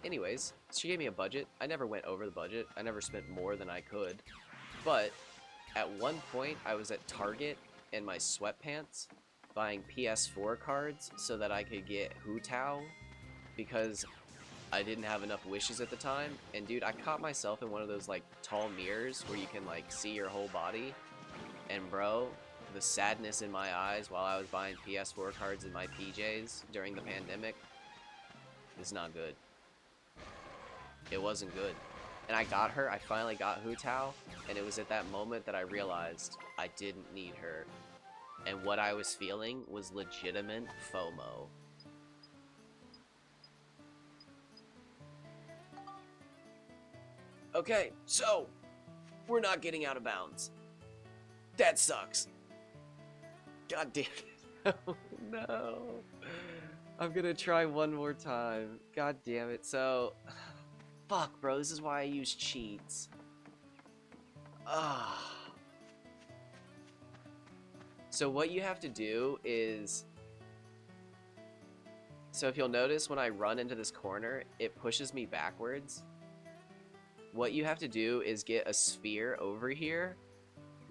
Anyways, she gave me a budget. I never went over the budget. I never spent more than I could. But at one point, I was at Target in my sweatpants buying PS4 cards so that I could get Hu Tao because I didn't have enough wishes at the time. And dude, I caught myself in one of those like tall mirrors where you can like see your whole body. And bro, the sadness in my eyes while I was buying PS4 cards in my PJs during the pandemic is not good. It wasn't good. And I got her, I finally got Hu Tao, and it was at that moment that I realized I didn't need her. And what I was feeling was legitimate FOMO. Okay, so we're not getting out of bounds. That sucks. God damn it. Oh no. I'm gonna try one more time. God damn it. So, fuck, bro. This is why I use cheats. Ah. So what you have to do is... So if you'll notice, when I run into this corner, it pushes me backwards. What you have to do is get a sphere over here,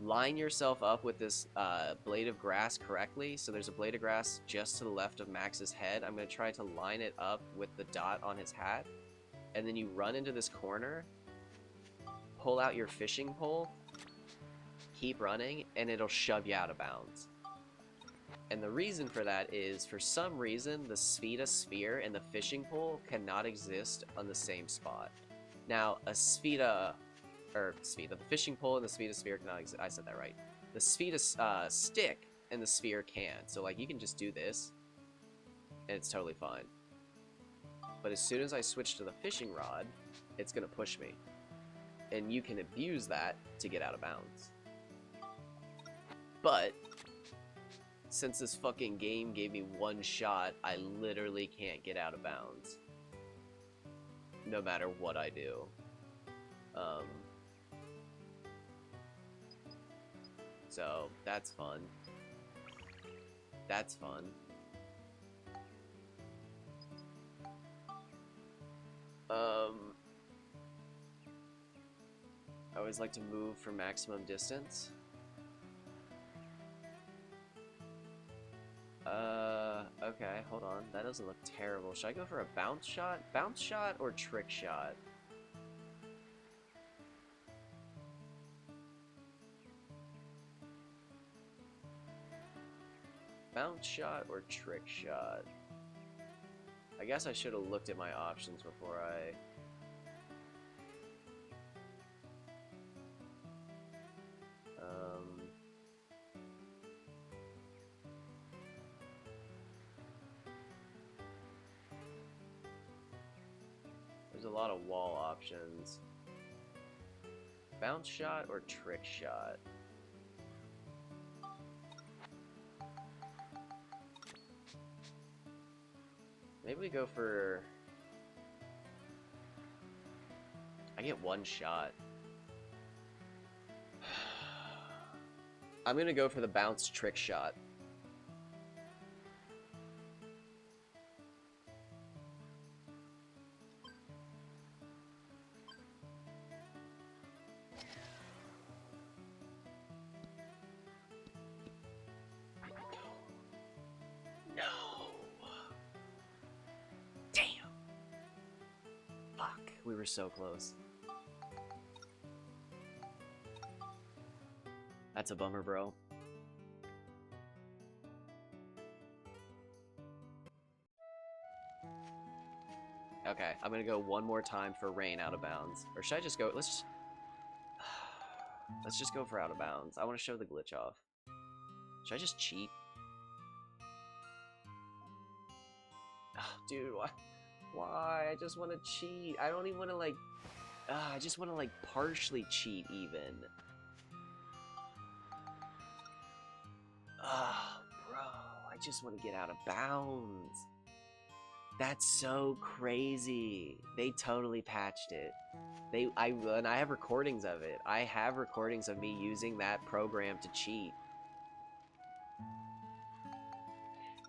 line yourself up with this blade of grass correctly. So there's a blade of grass just to the left of Max's head. I'm going to try to line it up with the dot on his hat. And then you run into this corner, pull out your fishing pole, keep running, and it'll shove you out of bounds. And the reason for that is, for some reason, the Spheda sphere and the fishing pole cannot exist on the same spot. Now, the fishing pole and the Spheda sphere cannot exist. I said that right. The Spheda stick and the sphere can. So, like, you can just do this, and it's totally fine. But as soon as I switch to the fishing rod, it's going to push me. And you can abuse that to get out of bounds. But since this fucking game gave me one shot, I literally can't get out of bounds. No matter what I do. So, that's fun. That's fun. I always like to move for maximum distance. Okay, hold on. That doesn't look terrible. Should I go for a bounce shot? Bounce shot or trick shot? Bounce shot or trick shot? I guess I should have looked at my options before I... lot of wall options. Bounce shot or trick shot? Maybe we go for... I get one shot. I'm gonna go for the bounce trick shot. No. Damn. Fuck, we were so close. That's a bummer, bro. Okay, I'm gonna go one more time for rain out of bounds. Or should I just go? Let's just go for out of bounds. I want to show the glitch off. Should I just cheat? Oh, dude, why? Why? I just want to cheat. I don't even want to like. I just want to like partially cheat even. Oh, bro, I just want to get out of bounds. That's so crazy. They totally patched it. And I have recordings of it. I have recordings of me using that program to cheat.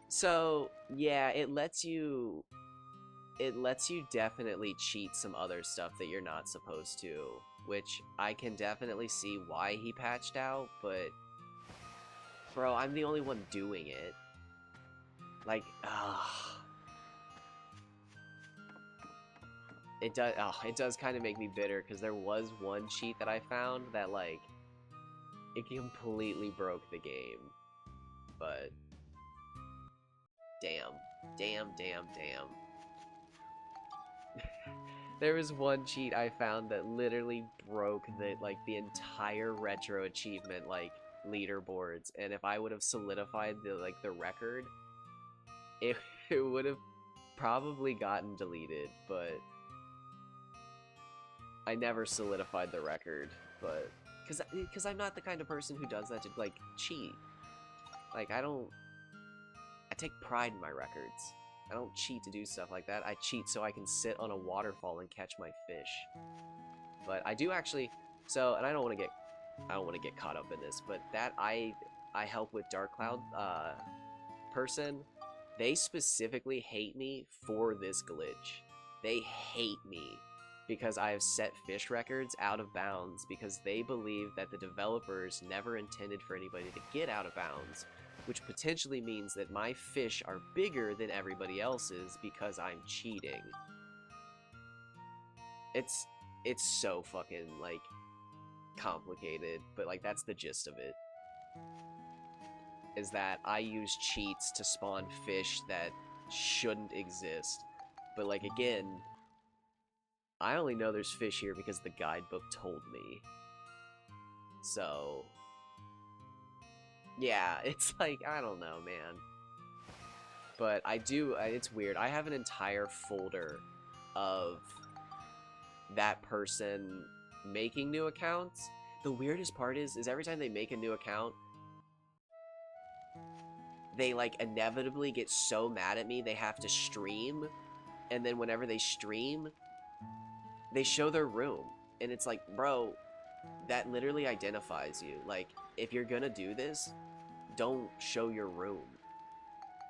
So, yeah, it lets you definitely cheat some other stuff that you're not supposed to, which I can definitely see why he patched out, but bro, I'm the only one doing it. Like, it does kind of make me bitter, because there was one cheat that I found that, like, it completely broke the game. But, damn. There was one cheat I found that literally broke the entire retro achievement, like, leaderboards, and if I would have solidified the record, it would have probably gotten deleted, but I never solidified the record, but because I'm not the kind of person who does that to like cheat. Like I take pride in my records. I don't cheat to do stuff like that. I cheat so I can sit on a waterfall and catch my fish. But I do actually, and I don't want to get caught up in this, but that I help with Dark Cloud person, they specifically hate me for this glitch. They hate me because I have set fish records out of bounds because they believe that the developers never intended for anybody to get out of bounds, which potentially means that my fish are bigger than everybody else's because I'm cheating. It's so fucking, like, complicated, but, like, that's the gist of it. Is that I use cheats to spawn fish that shouldn't exist. But, like, again, I only know there's fish here because the guidebook told me. So, yeah, it's like, I don't know, man. But I do, it's weird. I have an entire folder of that person making new accounts. The weirdest part is every time they make a new account, they, like, inevitably get so mad at me they have to stream. And then whenever they stream, they show their room. And it's like, bro, that literally identifies you. Like, if you're gonna do this, don't show your room.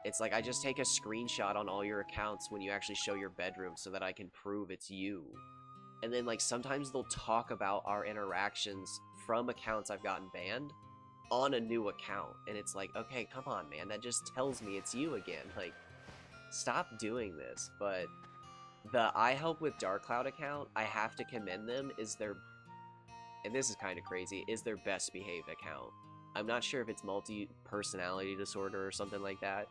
It's like, I just take a screenshot on all your accounts when you actually show your bedroom so that I can prove it's you. And then, like, sometimes they'll talk about our interactions from accounts I've gotten banned on a new account. And it's like, okay, come on, man. That just tells me it's you again. Like, stop doing this. But the I Help with Dark Cloud account, I have to commend them, is their, and this is kind of crazy, is their best behaved account. I'm not sure if it's multi-personality disorder or something like that,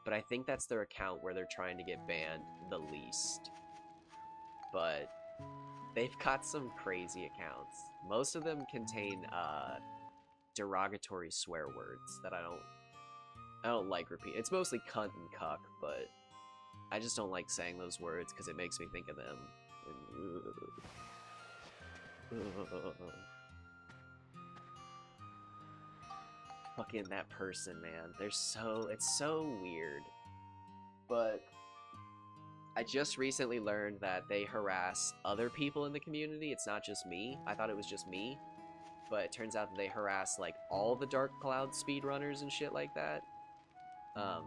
but I think that's their account where they're trying to get banned the least. But they've got some crazy accounts. Most of them contain derogatory swear words that I don't like repeat. It's mostly cunt and cuck, but I just don't like saying those words because it makes me think of them. And Fucking that person, man. It's so weird. But I just recently learned that they harass other people in the community. It's not just me. I thought it was just me. But it turns out that they harass, like, all the Dark Cloud speedrunners and shit like that. I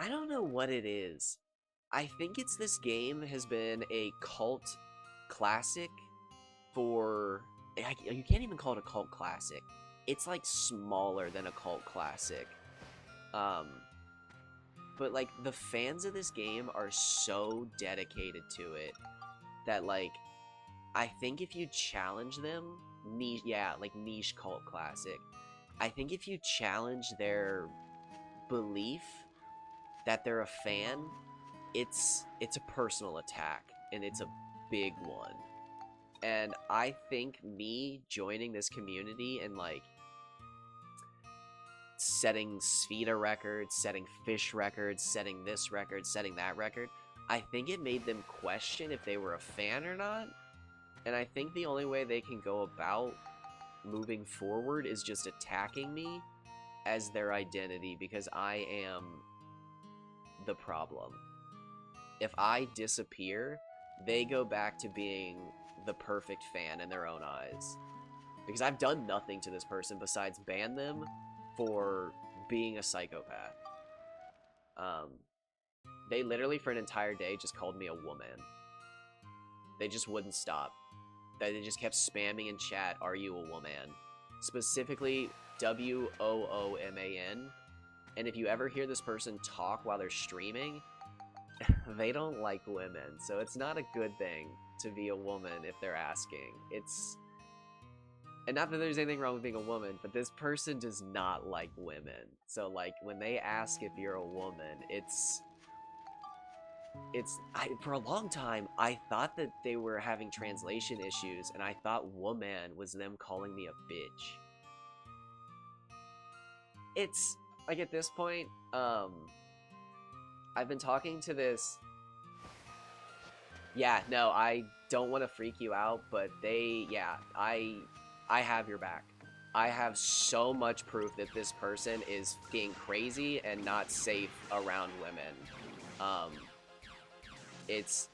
don't know what it is. I think it's this game has been a cult classic for... You can't even call it a cult classic. It's, like, smaller than a cult classic. But, like, the fans of this game are so dedicated to it that, like, I think if you challenge them, niche cult classic. I think if you challenge their belief that they're a fan, it's a personal attack, and it's a big one. And I think me joining this community and, like, setting Spheda records, setting fish records, setting this record, setting that record, I think it made them question if they were a fan or not. And I think the only way they can go about moving forward is just attacking me as their identity, because I am the problem. If I disappear, they go back to being the perfect fan in their own eyes. Because I've done nothing to this person besides ban them for being a psychopath. They literally for an entire day just called me a woman. They just wouldn't stop. They just kept spamming in chat, "Are you a woman?" Specifically, WOOMAN. And if you ever hear this person talk while they're streaming, they don't like women. So it's not a good thing to be a woman if they're asking. And not that there's anything wrong with being a woman, but this person does not like women. So, like, when they ask if you're a woman, for a long time, I thought that they were having translation issues, and I thought woman was them calling me a bitch. It's, like, at this point, I've been talking to this... Yeah, no, I don't want to freak you out, but I have your back. I have so much proof that this person is being crazy and not safe around women. It's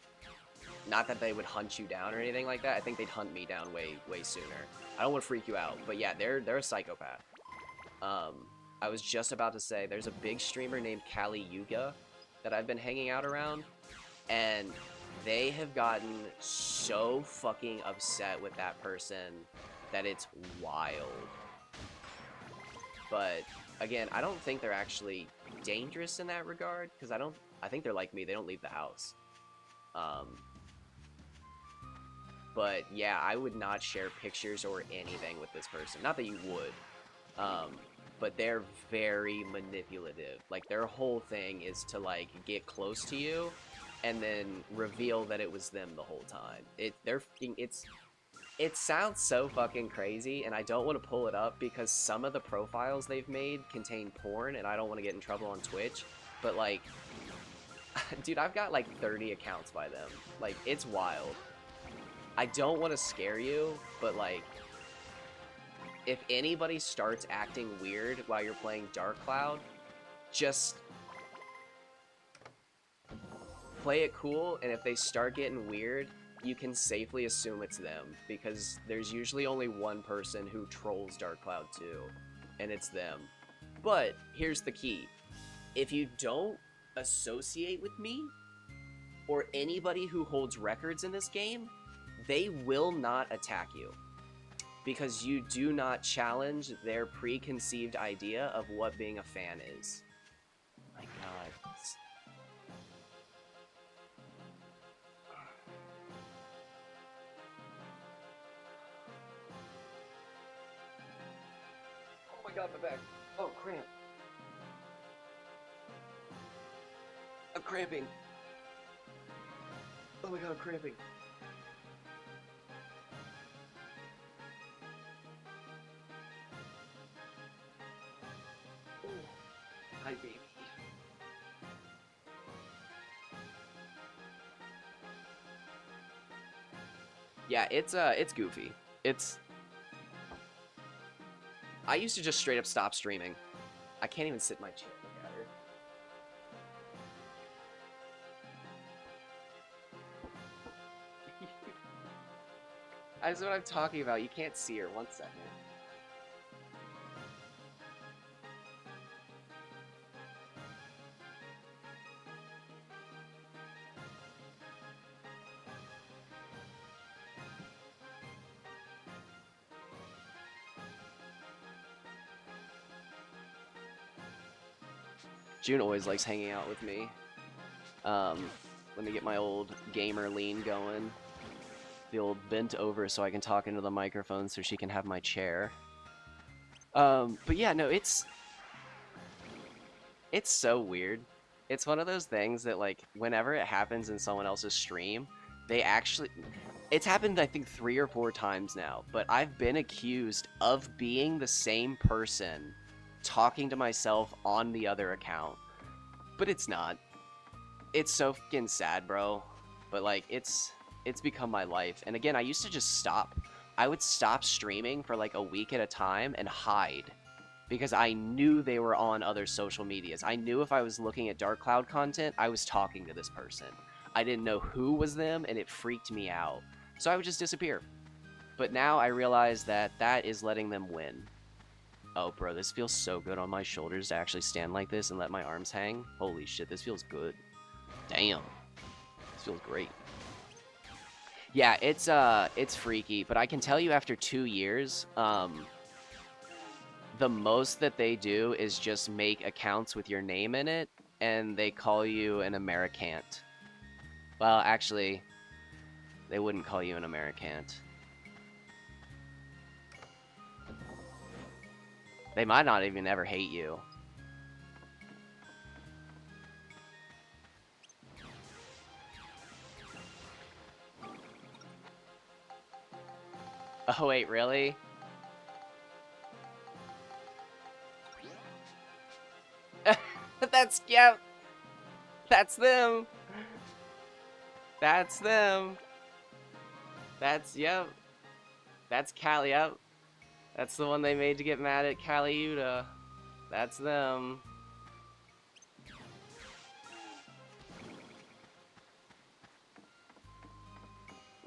not that they would hunt you down or anything like that. I think they'd hunt me down way sooner. I don't want to freak you out, but yeah, they're a psychopath. I was just about to say, there's a big streamer named Kali Yuga that I've been hanging out around, and they have gotten so fucking upset with that person that it's wild. But again, I don't think they're actually dangerous in that regard, because I think they're like me, they don't leave the house. But yeah, I would not share pictures or anything with this person. Not that you would. But they're very manipulative. Like, their whole thing is to, like, get close to you and then reveal that it was them the whole time. It sounds so fucking crazy, and I don't want to pull it up because some of the profiles they've made contain porn, and I don't want to get in trouble on Twitch. But, like, dude, I've got, like, 30 accounts by them. Like, it's wild. I don't want to scare you, but, like, if anybody starts acting weird while you're playing Dark Cloud, just play it cool, and if they start getting weird, you can safely assume it's them, because there's usually only one person who trolls Dark Cloud too, and it's them. But here's the key. If you don't associate with me, or anybody who holds records in this game, they will not attack you. Because you do not challenge their preconceived idea of what being a fan is. My god. Oh my god, my back. Oh, cramp. I'm cramping. Oh my god, I'm cramping. Hi, baby. Yeah, it's goofy. I used to just straight up stop streaming. I can't even sit in my chair. Look at her. That's what I'm talking about. You can't see her. 1 second. June always likes hanging out with me. Let me get my old gamer lean going. The old bent over so I can talk into the microphone so she can have my chair. But yeah, no, it's so weird. It's one of those things that, like, whenever it happens in someone else's stream, they actually... It's happened, I think, 3 or 4 times now, but I've been accused of being the same person talking to myself on the other account. But it's not. It's so fucking sad, bro. But, like, it's become my life. And again, I used to just stop. I would stop streaming for, like, a week at a time and hide. Because I knew they were on other social medias. I knew if I was looking at Dark Cloud content, I was talking to this person. I didn't know who was them, and it freaked me out. So I would just disappear. But now I realize that that is letting them win. Oh, bro, this feels so good on my shoulders to actually stand like this and let my arms hang. Holy shit, this feels good. Damn. This feels great. Yeah, it's freaky, but I can tell you after 2 years, the most that they do is just make accounts with your name in it, and they call you an Americant. Well, actually, they wouldn't call you an Americant. They might not even ever hate you. Oh, wait, really? That's, yeah. That's them. That's them. That's, yep. That's Cali, yep. That's the one they made to get mad at Caliuta. That's them.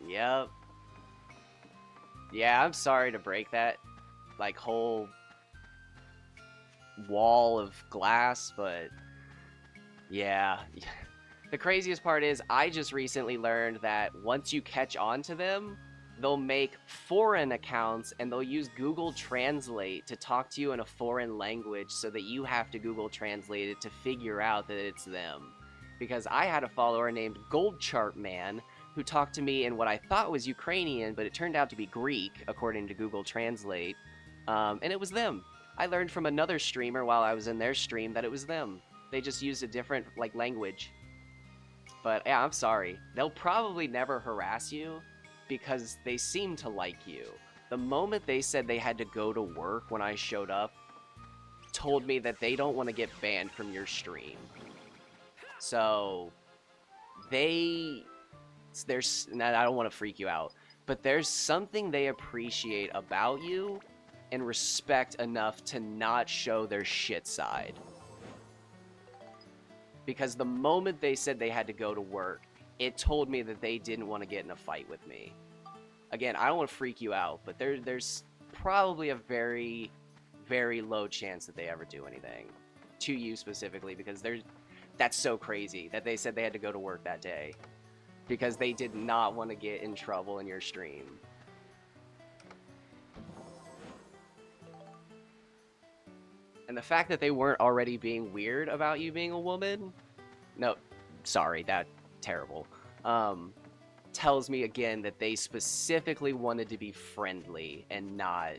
Yep. Yeah, I'm sorry to break that, like, whole wall of glass, but yeah. The craziest part is I just recently learned that once you catch on to them, they'll make foreign accounts and they'll use Google Translate to talk to you in a foreign language so that you have to Google Translate it to figure out that it's them. Because I had a follower named Gold Chart Man who talked to me in what I thought was Ukrainian, but it turned out to be Greek, according to Google Translate. And it was them. I learned from another streamer while I was in their stream that it was them. They just used a different, like, language. But yeah, I'm sorry. They'll probably never harass you because they seem to like you. The moment they said they had to go to work when I showed up told me that they don't want to get banned from your stream. So there's, I don't want to freak you out, but there's something they appreciate about you and respect enough to not show their shit side. Because the moment they said they had to go to work, it told me that they didn't want to get in a fight with me. Again, I don't want to freak you out, but there's probably a very, very low chance that they ever do anything to you specifically, because that's so crazy that they said they had to go to work that day because they did not want to get in trouble in your stream. And the fact that they weren't already being weird about you being a woman, no, sorry, that's terrible, tells me again that they specifically wanted to be friendly and not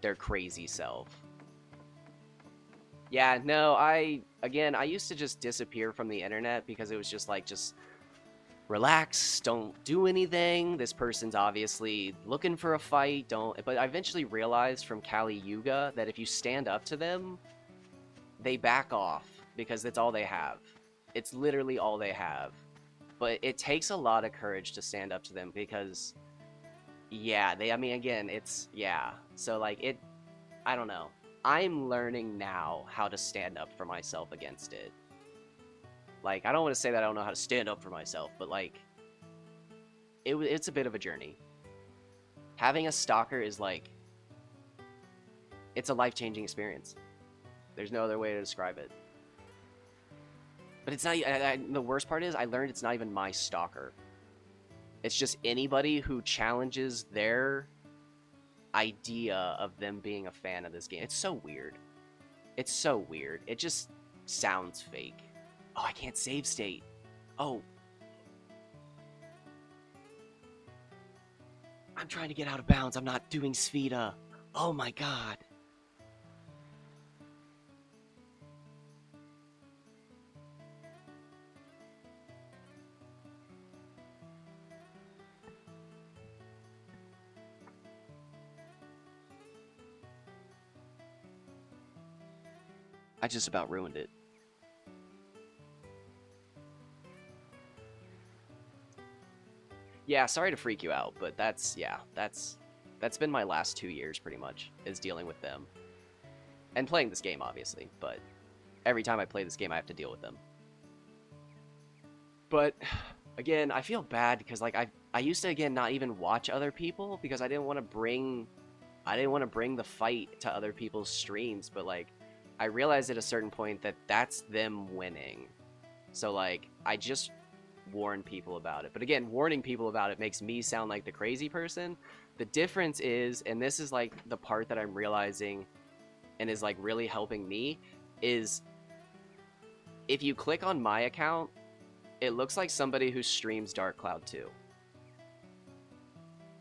their crazy self. Yeah, no, I used to just disappear from the internet because it was just like, just relax, don't do anything. This person's obviously looking for a fight, but I eventually realized from Kali Yuga that if you stand up to them, they back off because that's all they have. It's literally all they have. But it takes a lot of courage to stand up to them because Yeah, I mean, again, it's, yeah. So, like, I don't know. I'm learning now how to stand up for myself against it. Like, I don't want to say that I don't know how to stand up for myself, but, like, it's a bit of a journey. Having a stalker is, like, it's a life-changing experience. There's no other way to describe it. But it's not, the worst part is, I learned it's not even my stalker. It's just anybody who challenges their idea of them being a fan of this game. It's so weird. It's so weird. It just sounds fake. Oh, I can't save state. Oh. I'm trying to get out of bounds. I'm not doing Spheda. Oh my god. I just about ruined it. Yeah, sorry to freak you out, but that's been my last 2 years pretty much, is dealing with them. And playing this game, obviously, but every time I play this game, I have to deal with them. But again, I feel bad because like I used to again not even watch other people because I didn't want to bring the fight to other people's streams, but like I realized at a certain point that that's them winning. So like I just warn people about it. But again, warning people about it makes me sound like the crazy person. The difference is, and this is like the part that I'm realizing and is like really helping me, is if you click on my account, it looks like somebody who streams Dark Cloud 2.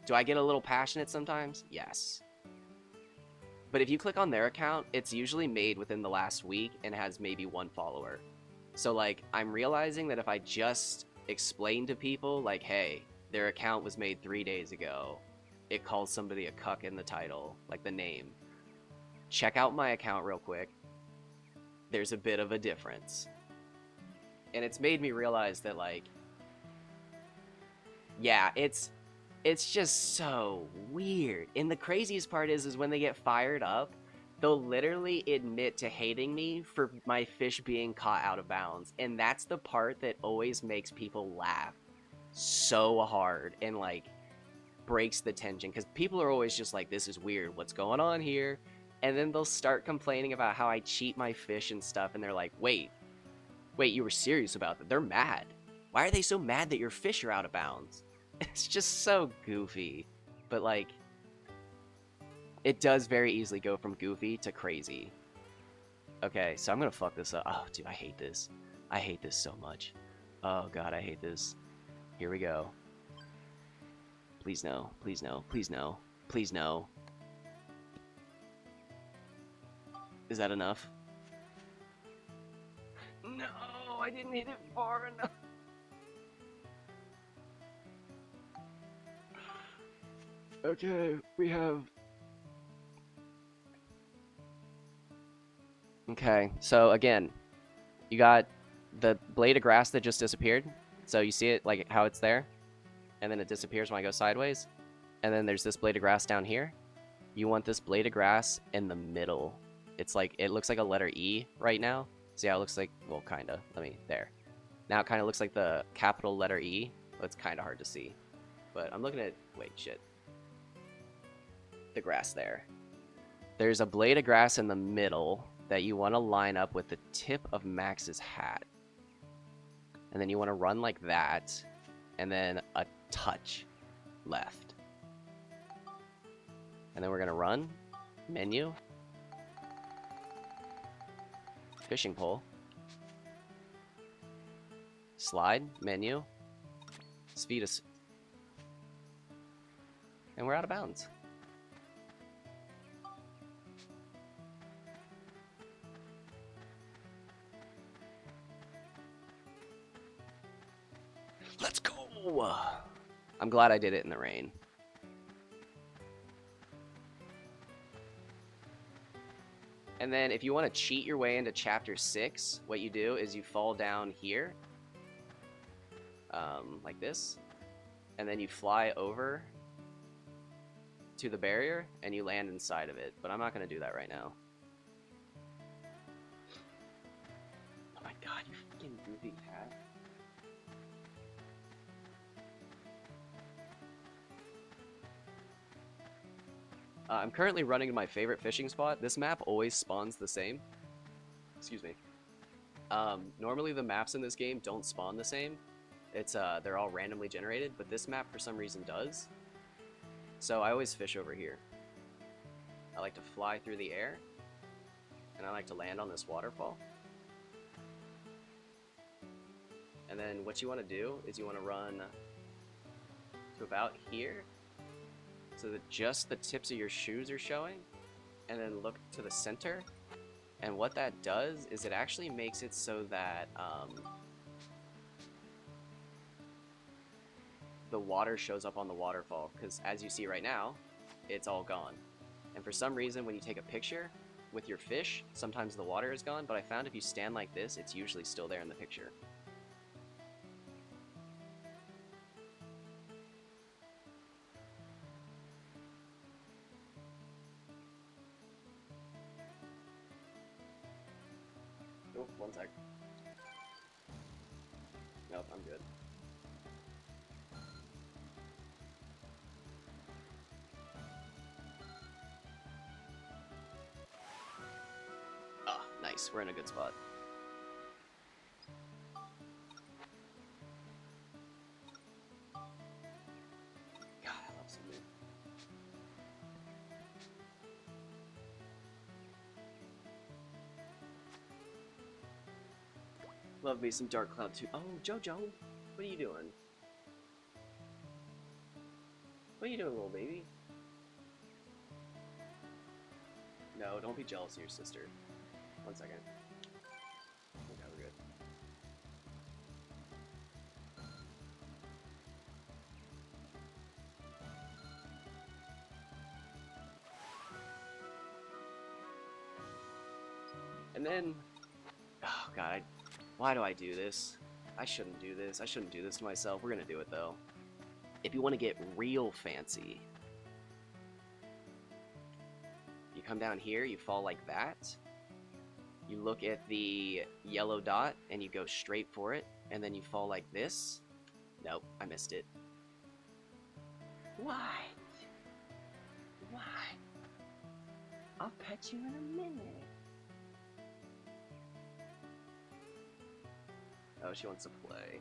Do I get a little passionate sometimes? Yes. But if you click on their account, it's usually made within the last week and has maybe 1 follower. So like, I'm realizing that if I just explain to people like, hey, their account was made 3 days ago, it calls somebody a cuck in the title, like the name. Check out my account real quick. There's a bit of a difference. And it's made me realize that like, yeah, it's just so weird. And the craziest part is when they get fired up, they'll literally admit to hating me for my fish being caught out of bounds. And that's the part that always makes people laugh so hard and like breaks the tension. Because people are always just like, this is weird. What's going on here? And then they'll start complaining about how I cheat my fish and stuff. And they're like, wait, you were serious about that? They're mad. Why are they so mad that your fish are out of bounds? It's just so goofy. But like, it does very easily go from goofy to crazy. Okay, so I'm gonna fuck this up. Oh, dude, I hate this. I hate this so much. Oh god, I hate this. Here we go. Please no. Please no. Please no. Please no. Is that enough? No, I didn't hit it far enough. Okay, we have... Okay, so again, you got the blade of grass that just disappeared. So you see it, like, how it's there? And then it disappears when I go sideways. And then there's this blade of grass down here. You want this blade of grass in the middle. It's like, it looks like a letter E right now. See how it looks like? Well, kinda. There. Now it kind of looks like the capital letter E. Well, it's kind of hard to see. But I'm looking at, wait, shit. The grass there. There's a blade of grass in the middle that you want to line up with the tip of Max's hat. And then you want to run like that. And then a touch left. And then we're going to run. Menu. Fishing pole. Slide. Menu. Speed us. And we're out of bounds. Let's go! I'm glad I did it in the rain. And then if you want to cheat your way into Chapter 6, what you do is you fall down here. Like this. And then you fly over to the barrier and you land inside of it, but I'm not going to do that right now. Oh my god, you fucking goofy cat. I'm currently running my favorite fishing spot. This map always spawns the same. Excuse me. Normally the maps in this game don't spawn the same. It's they're all randomly generated, but this map for some reason does. So I always fish over here. I like to fly through the air, and I like to land on this waterfall. And then what you want to do is you want to run to about here, so that just the tips of your shoes are showing, and then look to the center. And what that does is it actually makes it so that the water shows up on the waterfall, because as you see right now, it's all gone. And for some reason, when you take a picture with your fish, sometimes the water is gone, but I found if you stand like this, it's usually still there in the picture. Oh, one sec. Nope, I'm good. Ah, nice. We're in a good spot. God, I love swimming. Love me some Dark Cloud 2. Oh, Jojo, what are you doing? What are you doing, little baby? No, don't be jealous of your sister. 1 second. Okay, we're good. And then, oh god, why do I do this? I shouldn't do this. I shouldn't do this to myself. We're gonna do it though. If you want to get real fancy, you come down here, you fall like that. You look at the yellow dot and you go straight for it, and then you fall like this. Nope, I missed it. Why? Why? I'll pet you in a minute. Oh, she wants to play.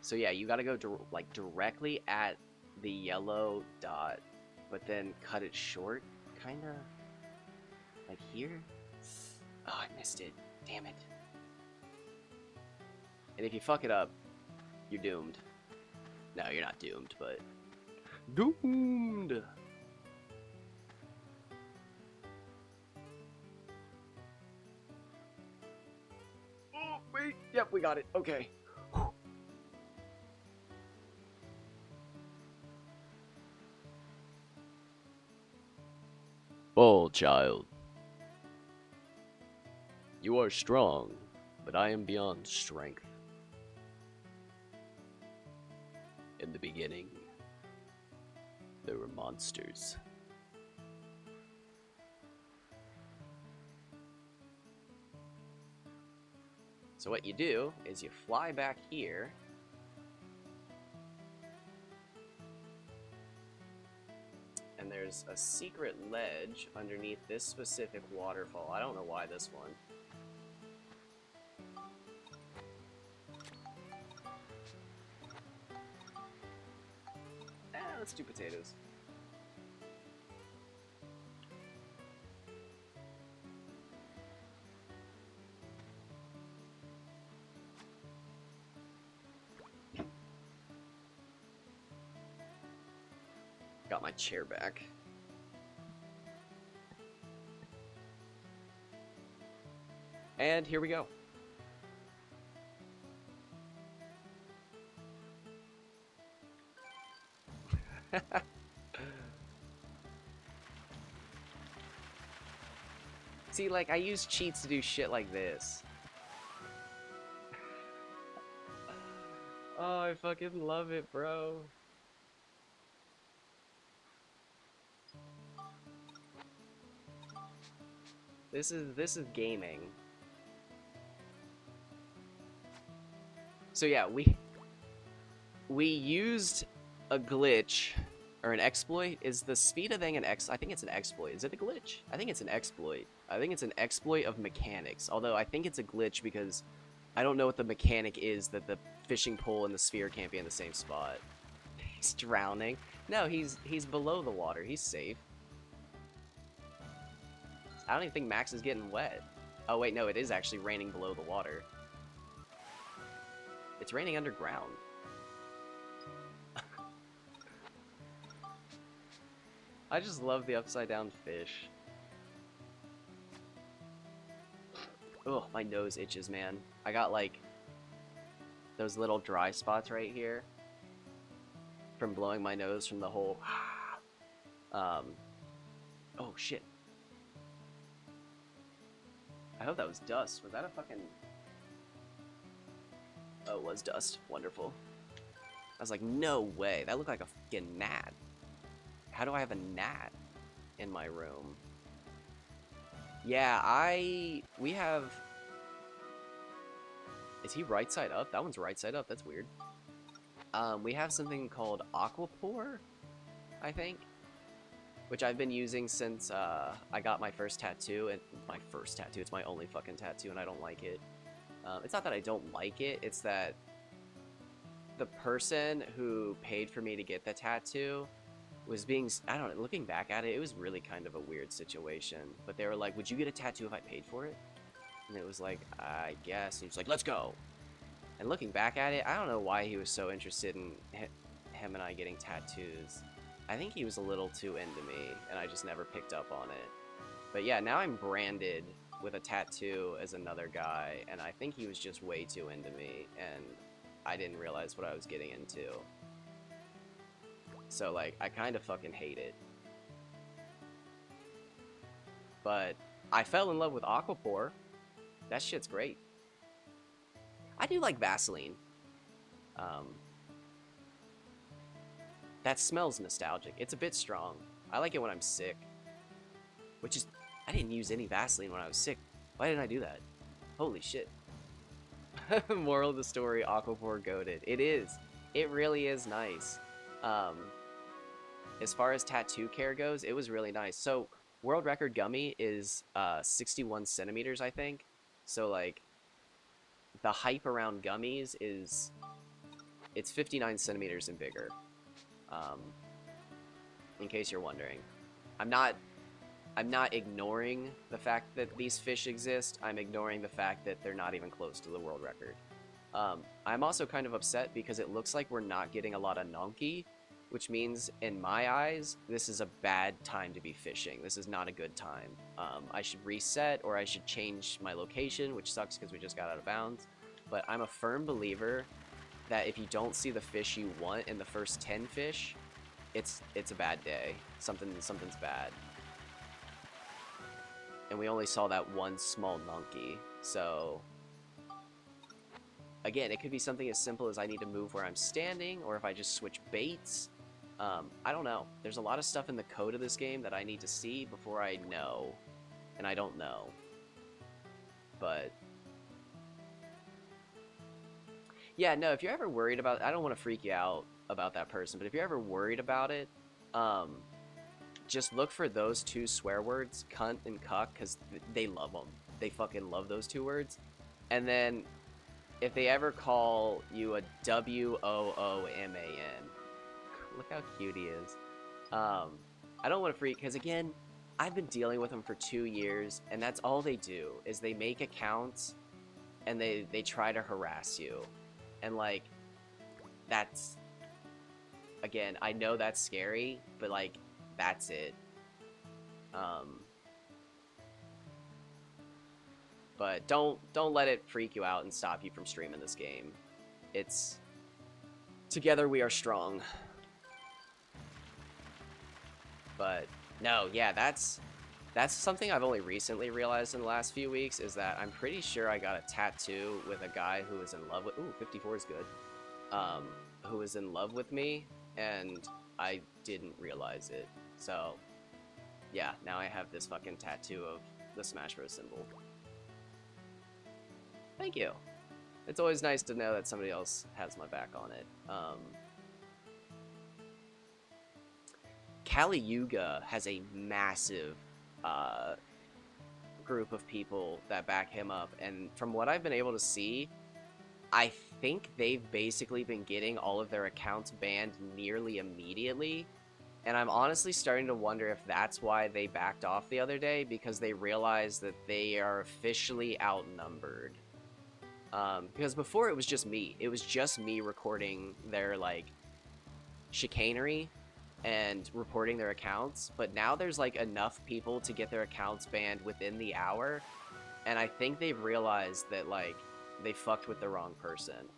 So yeah, you gotta go like directly at the yellow dot, but then cut it short, kinda like here. Oh, I missed it. Damn it. And if you fuck it up, you're doomed. No, you're not doomed, but doomed. Oh, wait. Yep, we got it. Okay. Oh, child. You are strong, but I am beyond strength. In the beginning, there were monsters. So what you do is you fly back here. And there's a secret ledge underneath this specific waterfall. I don't know why this one. Let's do potatoes. got my chair back. And here we go. See, like, I use cheats to do shit like this. Oh, I fucking love it, bro. This is gaming. So yeah, we used a glitch or an exploit. Is the speed of thing an I think it's an exploit. Is it a glitch? I think it's an exploit. I think it's an exploit of mechanics. Although I think it's a glitch because I don't know what the mechanic is that the fishing pole and the sphere can't be in the same spot. He's drowning. No, he's below the water. He's safe. I don't even think Max is getting wet. Oh wait, no, it is actually raining below the water. It's raining underground. I just love the upside down fish. Oh, my nose itches, man. I got like those little dry spots right here from blowing my nose from the whole oh shit. I hope that was dust. Was that a fucking... Oh, it was dust. Wonderful. I was like, no way. That looked like a fucking gnat. How do I have a gnat in my room? Yeah, we have... Is he right side up? That one's right side up. That's weird. We have something called Aquapore, I think, which I've been using since I got my first tattoo. And my first tattoo, it's my only fucking tattoo, and I don't like it. It's not that I don't like it, it's that the person who paid for me to get the tattoo was being, I don't know, looking back at it, it was really kind of a weird situation. But they were like, would you get a tattoo if I paid for it? And it was like, I guess. And he was like, let's go. And looking back at it, I don't know why he was so interested in him and I getting tattoos. I think he was a little too into me, and I just never picked up on it. But yeah, now I'm branded with a tattoo as another guy, and I think he was just way too into me, and I didn't realize what I was getting into. So, like, I kind of fucking hate it. But I fell in love with Aquapore. That shit's great. I do like Vaseline. That smells nostalgic. It's a bit strong. I like it when I'm sick. Which is... I didn't use any Vaseline when I was sick. Why didn't I do that? Holy shit. Moral of the story, Aquapore goated. It is. It really is nice. As far as tattoo care goes, it was really nice. So, world record gummy is 61 centimeters, I think. So, like, the hype around gummies is... It's 59 centimeters and bigger. In case you're wondering. I'm not ignoring the fact that these fish exist. I'm ignoring the fact that they're not even close to the world record. I'm also kind of upset because it looks like we're not getting a lot of Nonky, which means, in my eyes, this is a bad time to be fishing. This is not a good time. I should reset, or I should change my location, which sucks because we just got out of bounds. But I'm a firm believer that if you don't see the fish you want in the first 10 fish, it's a bad day. Something's bad. And we only saw that one small Nonky, so... Again, it could be something as simple as I need to move where I'm standing, or if I just switch baits. I don't know. There's a lot of stuff in the code of this game that I need to see before I know. And I don't know. But... Yeah, no, if you're ever worried about... I don't want to freak you out about that person, but if you're ever worried about it, just look for those two swear words, cunt and cuck, because they love them. They fucking love those two words. And then, if they ever call you a WOOMAN, look how cute he is. I don't want to freak, because again, I've been dealing with them for 2 years, and that's all they do, is they make accounts, and they try to harass you. And, like, that's... again, I know that's scary, but like, that's it. But don't let it freak you out and stop you from streaming this game. It's together we are strong. But no, yeah, that's something I've only recently realized in the last few weeks, is that I'm pretty sure I got a tattoo with a guy who was in love with, ooh, 54 is good, who was in love with me, and I didn't realize it. So yeah, now I have this fucking tattoo of the Smash Bros symbol. Thank you. It's always nice to know that somebody else has my back on it. Kali Yuga has a massive group of people that back him up, and from what I've been able to see, I think they've basically been getting all of their accounts banned nearly immediately, and I'm honestly starting to wonder if that's why they backed off the other day, because they realized that they are officially outnumbered. Because before it was just me. It was just me recording their, like, chicanery and reporting their accounts, but now there's, like, enough people to get their accounts banned within the hour, and I think they've realized that, like, they fucked with the wrong person.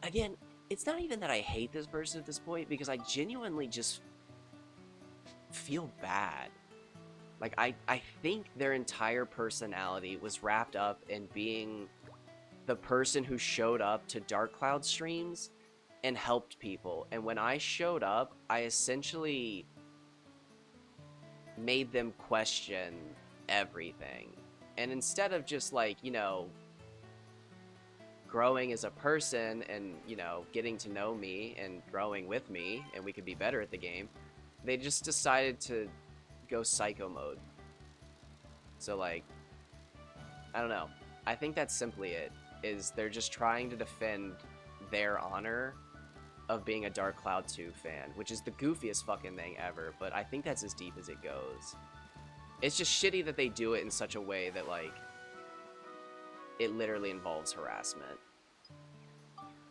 Again, it's not even that I hate this person at this point, because I genuinely just feel bad. Like, I think their entire personality was wrapped up in being the person who showed up to Dark Cloud streams and helped people. And when I showed up, I essentially made them question everything. And instead of just, like, you know, growing as a person and, you know, getting to know me and growing with me and we could be better at the game, they just decided to go psycho mode. So, like, I don't know. I think that's simply it. Is they're just trying to defend their honor of being a Dark Cloud 2 fan, which is the goofiest fucking thing ever, but I think that's as deep as it goes. It's just shitty that they do it in such a way that, like, it literally involves harassment.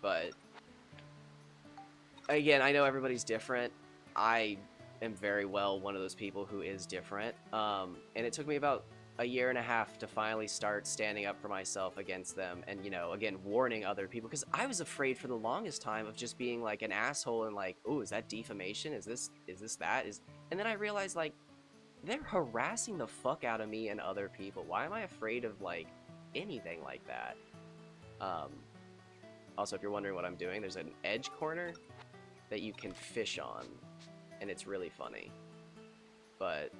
But again, I know everybody's different. I am very well one of those people who is different. And it took me about a year and a half to finally start standing up for myself against them and, you know, again, warning other people, because I was afraid for the longest time of just being like an asshole and like, oh, is that defamation? Is this that? And then I realized, like, they're harassing the fuck out of me and other people. Why am I afraid of, like, anything like that? Also, if you're wondering what I'm doing, there's an edge corner that you can fish on, and it's really funny. But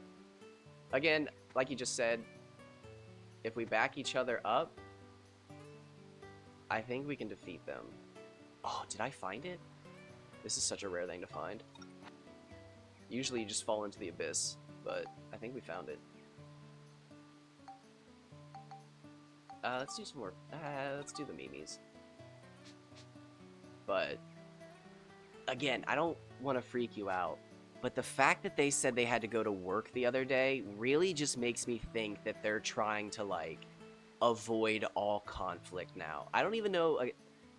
again, like you just said, if we back each other up, I think we can defeat them. Oh, did I find it? This is such a rare thing to find. Usually you just fall into the abyss, but I think we found it. Let's do some more. Let's do the memes. But again, I don't want to freak you out, but the fact that they said they had to go to work the other day really just makes me think that they're trying to, like, avoid all conflict now. I don't even know,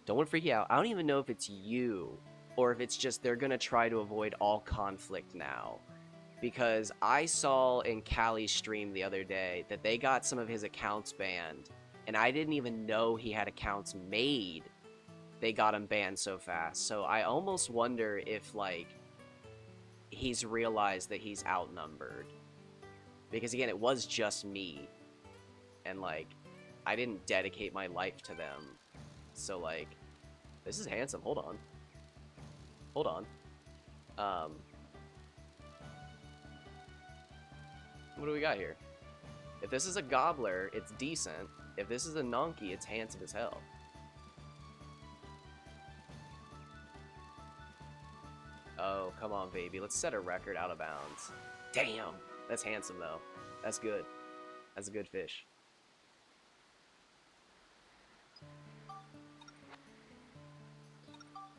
don't want to freak you out, I don't even know if it's you or if it's just they're gonna try to avoid all conflict now. Because I saw in Kali's stream the other day that they got some of his accounts banned, and I didn't even know he had accounts made. They got him banned so fast. So I almost wonder if, like, he's realized that he's outnumbered. Because again, it was just me. And, like, I didn't dedicate my life to them. So, like, this is handsome. Hold on. Hold on. What do we got here? If this is a gobbler, it's decent. If this is a Nonky, it's handsome as hell. Oh, come on, baby. Let's set a record out of bounds. Damn! That's handsome, though. That's good. That's a good fish.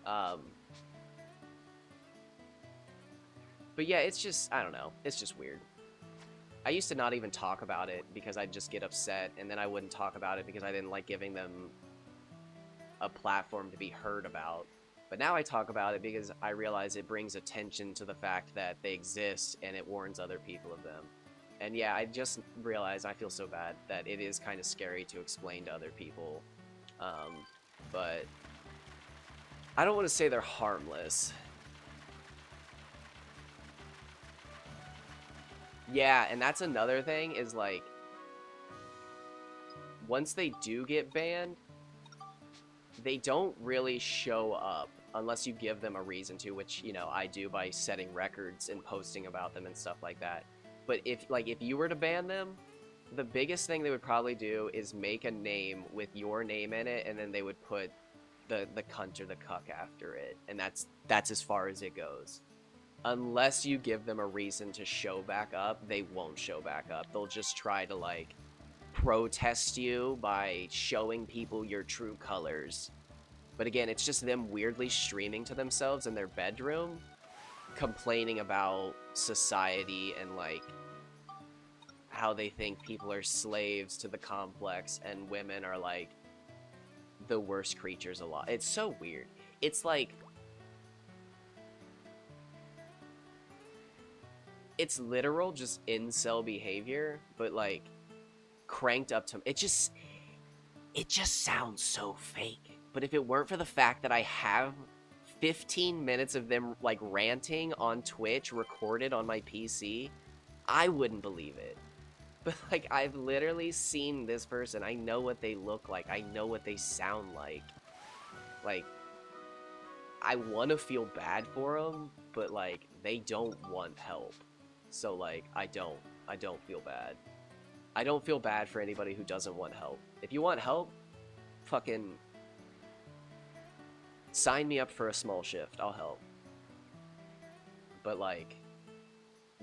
But yeah, it's just, I don't know. It's just weird. I used to not even talk about it because I'd just get upset, and then I wouldn't talk about it because I didn't like giving them a platform to be heard about. But now I talk about it because I realize it brings attention to the fact that they exist and it warns other people of them. And yeah, I just realized I feel so bad that it is kind of scary to explain to other people. But I don't want to say they're harmless. Yeah, and that's another thing is like, once they do get banned, they don't really show up unless you give them a reason to, which, you know, I do by setting records and posting about them and stuff like that. But if you were to ban them, the biggest thing they would probably do is make a name with your name in it, and then they would put the cunt or the cuck after it, and that's as far as it goes. Unless you give them a reason to show back up, they won't show back up. They'll just try to like protest you by showing people your true colors. But again, it's just them weirdly streaming to themselves in their bedroom, complaining about society and like how they think people are slaves to the complex and women are like the worst creatures alive. It's so weird. It's like, it's literal just incel behavior, but like cranked up to it just sounds so fake. But if it weren't for the fact that I have 15 minutes of them like ranting on Twitch recorded on my PC, I wouldn't believe it. But like, I've literally seen this person. I know what they look like. I know what they sound like. Like, I want to feel bad for them, but like, they don't want help. So like, I don't feel bad. I don't feel bad for anybody who doesn't want help. If you want help, fucking sign me up for a small shift. I'll help. But like,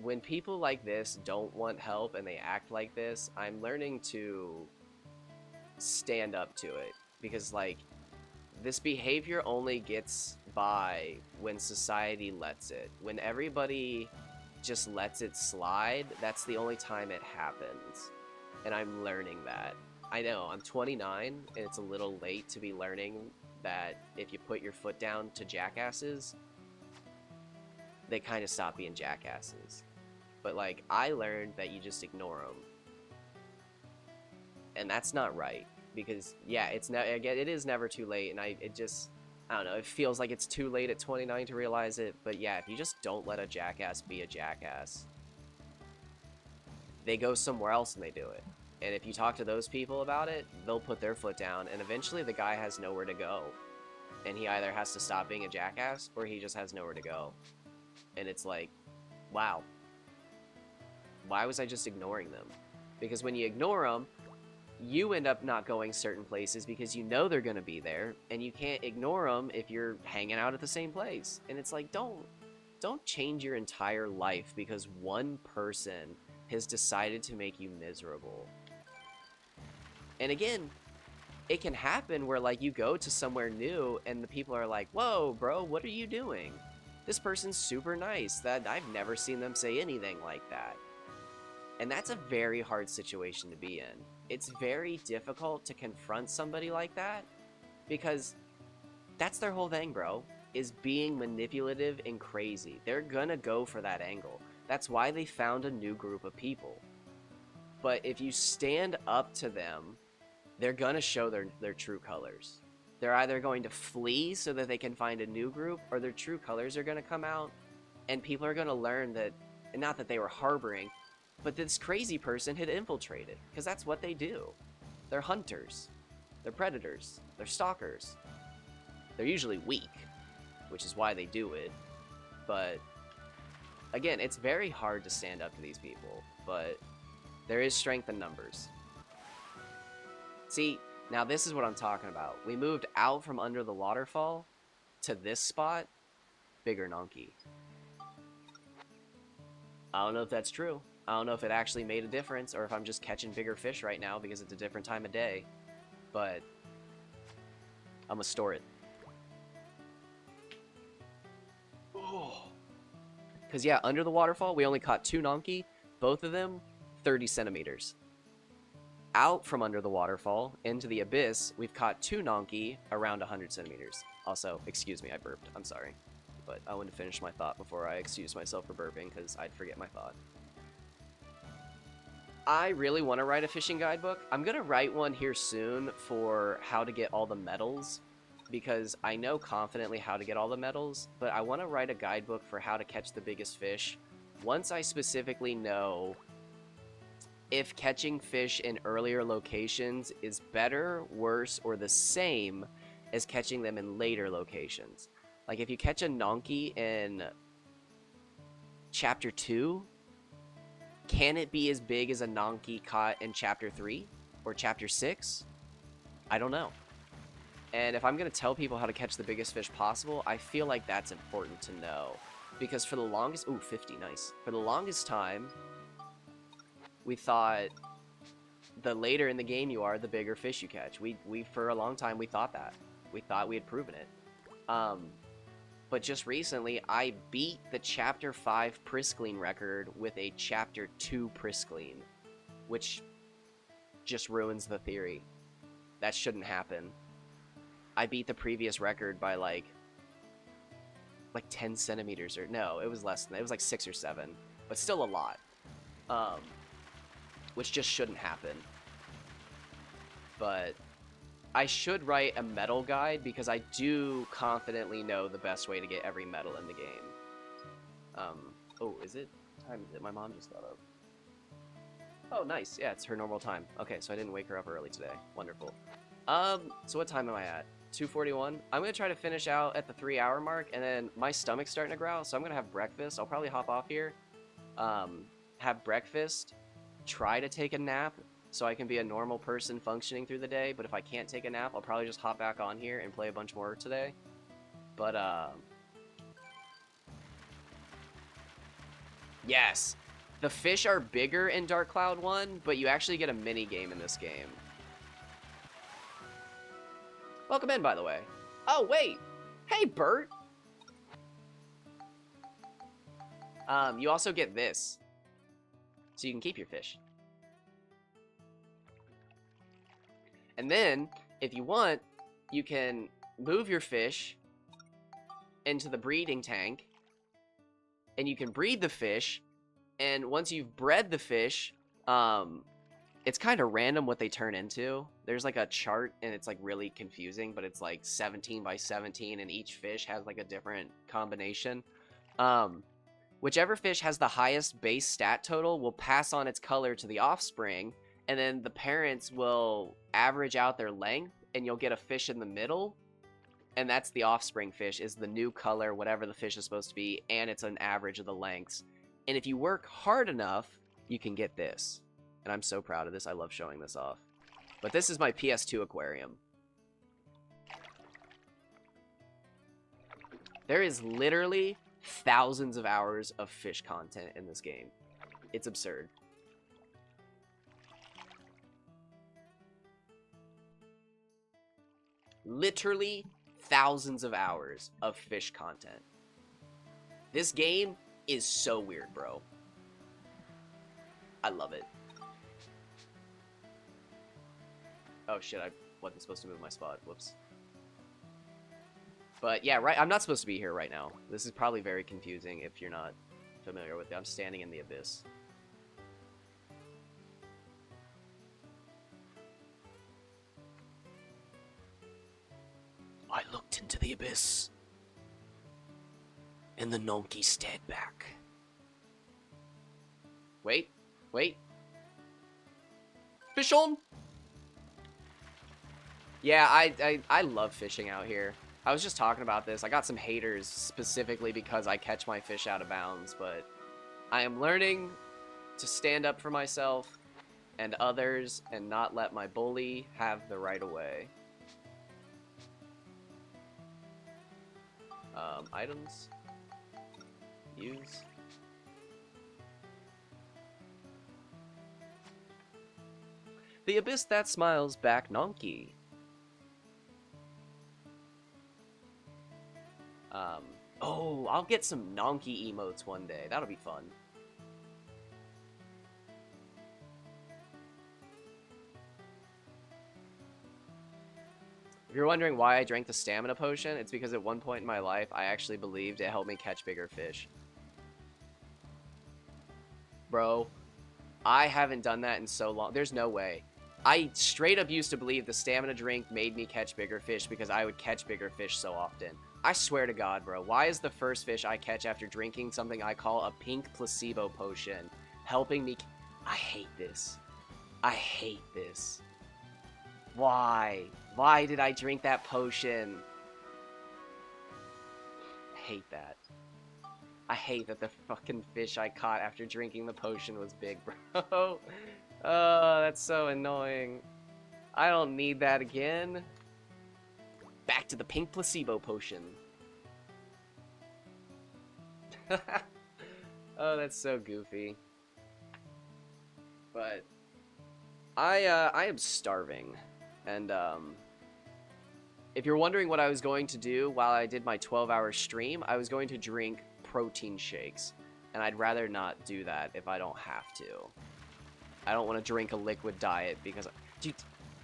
when people like this don't want help and they act like this, I'm learning to stand up to it. Because like, this behavior only gets by when society lets it. When everybody just lets it slide, that's the only time it happens. And I'm learning that. I know, I'm 29, and it's a little late to be learning that if you put your foot down to jackasses, they kind of stop being jackasses. But like, I learned that you just ignore them. And that's not right. Because, yeah, it is never too late, and I don't know, it feels like it's too late at 29 to realize it, but yeah, if you just don't let a jackass be a jackass, they go somewhere else and they do it. And if you talk to those people about it, they'll put their foot down, and eventually the guy has nowhere to go. And he either has to stop being a jackass, or he just has nowhere to go. And it's like, wow. Why was I just ignoring them? Because when you ignore them, you end up not going certain places because you know they're going to be there, and you can't ignore them if you're hanging out at the same place. And it's like, don't change your entire life because one person has decided to make you miserable. And again, it can happen where like you go to somewhere new and the people are like, whoa, bro, what are you doing? This person's super nice. That I've never seen them say anything like that. And that's a very hard situation to be in. It's very difficult to confront somebody like that because that's their whole thing, bro, is being manipulative and crazy. They're gonna go for that angle. That's why they found a new group of people. But if you stand up to them, they're gonna show their true colors. They're either going to flee so that they can find a new group, or their true colors are gonna come out, and people are gonna learn that, and not that they were harboring, but this crazy person had infiltrated, because that's what they do. They're hunters. They're predators. They're stalkers. They're usually weak, which is why they do it. But again, it's very hard to stand up to these people, but there is strength in numbers. See, now this is what I'm talking about. We moved out from under the waterfall to this spot, bigger Nonky. I don't know if that's true. I don't know if it actually made a difference or if I'm just catching bigger fish right now because it's a different time of day. But I'm gonna store it. Because yeah, under the waterfall, we only caught 2 Nonky. Both of them, 30 centimeters. out from under the waterfall into the abyss, we've caught 2 Nonky around 100 centimeters. Also, excuse me, I burped. I'm sorry. But I wanted to finish my thought before I excuse myself for burping, because I'd forget my thought. I really want to write a fishing guidebook. I'm going to write one here soon for how to get all the medals, because I know confidently how to get all the medals, but I want to write a guidebook for how to catch the biggest fish once I specifically know if catching fish in earlier locations is better, worse, or the same as catching them in later locations. Like, if you catch a Nonky in Chapter 2, can it be as big as a Nonky caught in Chapter 3 or Chapter 6? I don't know. And if I'm going to tell people how to catch the biggest fish possible, I feel like that's important to know. Because for the longest... Ooh, 50, nice. For the longest time, we thought the later in the game you are, the bigger fish you catch. We for a long time, we thought that. We thought we had proven it. But just recently, I beat the Chapter 5 Priscline record with a Chapter 2 Priscline, which just ruins the theory. That shouldn't happen. I beat the previous record by like 10 centimeters, or no, it was less than that. It was like 6 or 7, but still a lot. Which just shouldn't happen. But I should write a medal guide, because I do confidently know the best way to get every medal in the game. Oh, is it time that my mom just got up? Oh, nice. Yeah, it's her normal time. Okay, so I didn't wake her up early today. Wonderful. So what time am I at? 2:41. I'm gonna try to finish out at the 3-hour mark, and then my stomach's starting to growl, so I'm gonna have breakfast. I'll probably hop off here, have breakfast, try to take a nap, so I can be a normal person functioning through the day. But if I can't take a nap, I'll probably just hop back on here and play a bunch more today. But, yes! The fish are bigger in Dark Cloud 1, but you actually get a mini game in this game. Welcome in, by the way. Oh, wait! Hey, Bert! You also get this, so you can keep your fish. And then, if you want, you can move your fish into the breeding tank, and you can breed the fish, and once you've bred the fish, it's kind of random what they turn into. There's like a chart, and it's like really confusing, but it's like 17 by 17, and each fish has like a different combination. Whichever fish has the highest base stat total will pass on its color to the offspring, and then the parents will average out their length, and you'll get a fish in the middle, and that's the offspring fish, is the new color, whatever the fish is supposed to be, and it's an average of the lengths. And if you work hard enough, you can get this. And I'm so proud of this. I love showing this off. But this is my PS2 aquarium. There is literally thousands of hours of fish content in this game. It's absurd. Literally thousands of hours of fish content. This game is so weird, bro. I love it. Oh shit, I wasn't supposed to move my spot. Whoops. But yeah, right, I'm not supposed to be here right now. This is probably very confusing if you're not familiar with it. I'm standing in the abyss. I looked into the abyss, and the Nonky stared back. Wait, wait. Fish on! Yeah, I love fishing out here. I was just talking about this. I got some haters specifically because I catch my fish out of bounds, but I am learning to stand up for myself and others and not let my bully have the right of way. Items. Use. The abyss that smiles back, Nonky. Oh, I'll get some Nonky emotes one day. That'll be fun. If you're wondering why I drank the stamina potion, it's because at one point in my life, I actually believed it helped me catch bigger fish. Bro, I haven't done that in so long. There's no way. I straight up used to believe the stamina drink made me catch bigger fish because I would catch bigger fish so often. I swear to God, bro. Why is the first fish I catch after drinking something I call a pink placebo potion helping me? I hate this. I hate this. Why? Why did I drink that potion? I hate that. I hate that the fucking fish I caught after drinking the potion was big, bro. Oh, that's so annoying. I don't need that again. Back to the pink placebo potion. Oh, that's so goofy. But I am starving. And if you're wondering what I was going to do while I did my 12-hour stream, I was going to drink protein shakes. And I'd rather not do that if I don't have to. I don't want to drink a liquid diet because, dude,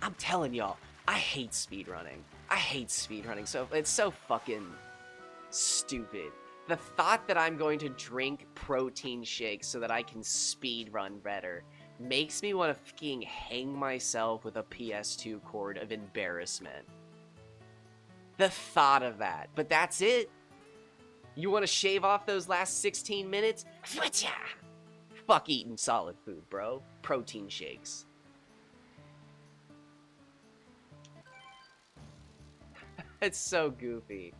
I'm telling y'all, I hate speedrunning. I hate speedrunning. So it's so fucking stupid. The thought that I'm going to drink protein shakes so that I can speedrun better makes me want to fucking hang myself with a PS2 cord of embarrassment. The thought of that. But that's it. You want to shave off those last 16 minutes? Fuck eating solid food, bro. Protein shakes. It's so goofy.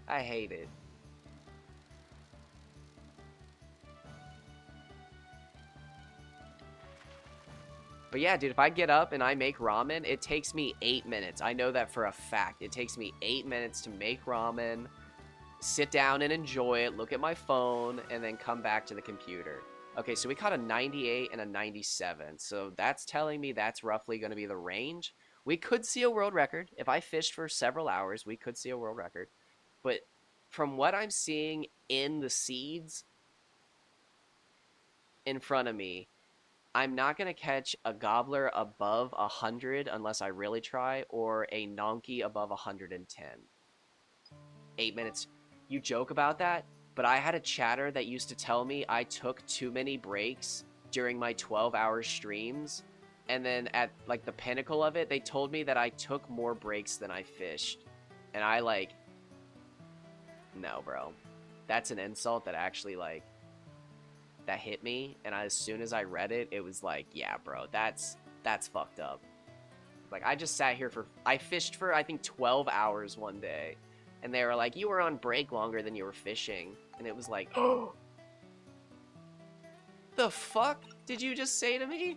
I hate it. But yeah, dude, if I get up and I make ramen, it takes me 8 minutes. I know that for a fact. It takes me 8 minutes to make ramen, sit down and enjoy it, look at my phone, and then come back to the computer. Okay, so we caught a 98 and a 97. So that's telling me that's roughly going to be the range. We could see a world record. If I fished for several hours, we could see a world record. But from what I'm seeing in the seeds in front of me, I'm not going to catch a gobbler above 100 unless I really try, or a nonky above 110. 8 minutes. You joke about that, but I had a chatter that used to tell me I took too many breaks during my 12-hour streams, and then at, like, the pinnacle of it, they told me that I took more breaks than I fished. And I, like, no, bro. That's an insult that actually, like, that hit me, and as soon as I read it, it was like, yeah, bro, that's fucked up. Like, I just sat here I fished for, I think, 12 hours one day, and they were like, you were on break longer than you were fishing, and it was like, oh, the fuck did you just say to me?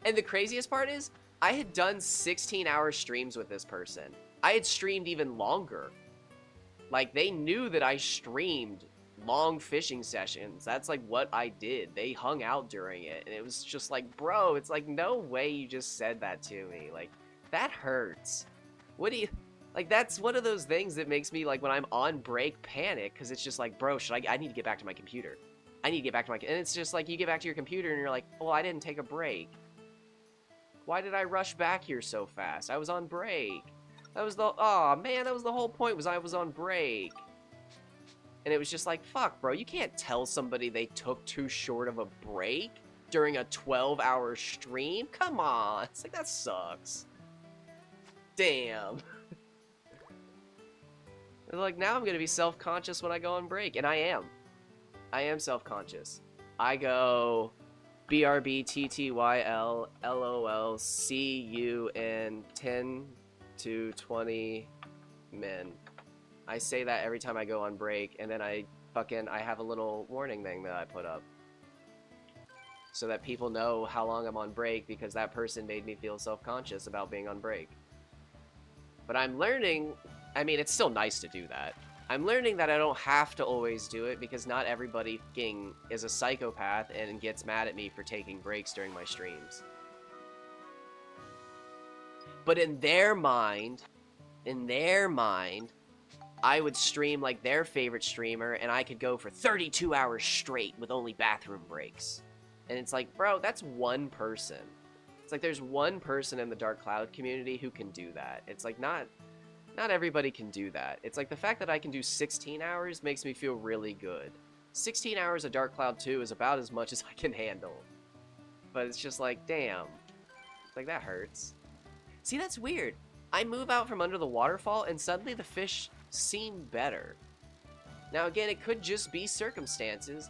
And the craziest part is, I had done 16-hour streams with this person. I had streamed even longer. Like, they knew that I streamed long fishing sessions. That's, like, what I did. They hung out during it, and it was just like, bro, it's like, no way you just said that to me. Like, that hurts. What do you... Like, that's one of those things that makes me, like, when I'm on break, panic, because it's just like, bro, I need to get back to my computer. I need to get back to my... And it's just like, you get back to your computer, and you're like, well, I didn't take a break. Why did I rush back here so fast? I was on break. That was the... Aw, man, that was the whole point, was I was on break. And it was just like, fuck, bro, you can't tell somebody they took too short of a break during a 12-hour stream? Come on. It's like, that sucks. Damn. Like, now I'm going to be self-conscious when I go on break. And I am. I am self-conscious. I go BRBTTYLLOLCUN 10 to 20 min. I say that every time I go on break, and then I have a little warning thing that I put up. So that people know how long I'm on break, because that person made me feel self-conscious about being on break. But I'm learning, I mean, it's still nice to do that. I'm learning that I don't have to always do it, because not everybody fucking is a psychopath and gets mad at me for taking breaks during my streams. But in their mind, I would stream like their favorite streamer, and I could go for 32 hours straight with only bathroom breaks. And it's like, bro, that's one person. It's like there's one person in the Dark Cloud community who can do that. It's like not everybody can do that. It's like the fact that I can do 16 hours makes me feel really good. 16 hours of Dark Cloud 2 is about as much as I can handle. But it's just like, damn. Like, that hurts. See, that's weird. I move out from under the waterfall, and suddenly the fish seem better. Now, again, it could just be circumstances,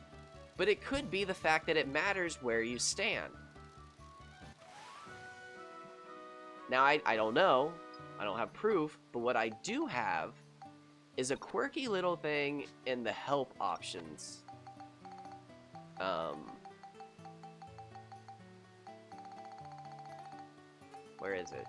but it could be the fact that it matters where you stand. Now, I don't know. I don't have proof, but what I do have is a quirky little thing in the help options. Where is it?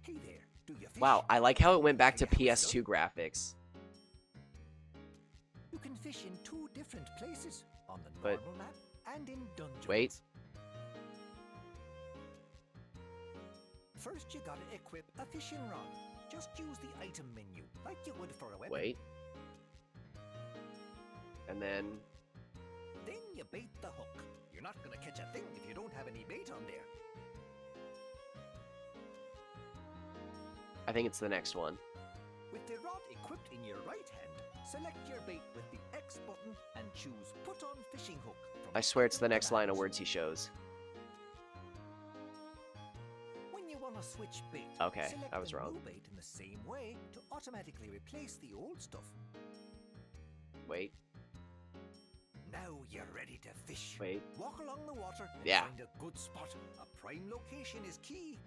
Hey there, do you fish? Wow, I like how it went back to PS2 graphics. You can fish in 2 different places, on the But- normal map and in dungeons. Wait. First, you gotta equip a fishing rod. Just use the item menu, like you would for a weapon. Wait. And then... Then you bait the hook. You're not gonna catch a thing if you don't have any bait on there. I think it's the next one. With the rod equipped in your right hand, select your bait with the X button and choose Put on Fishing Hook. From I swear it's the top of next line of map. words he shows. When you want to switch bait, Okay, select I was the wrong. new bait in the same way to automatically replace the old stuff. Wait. Now you're ready to fish. Wait. Walk along the water and Yeah. find a good spot. A prime location is key.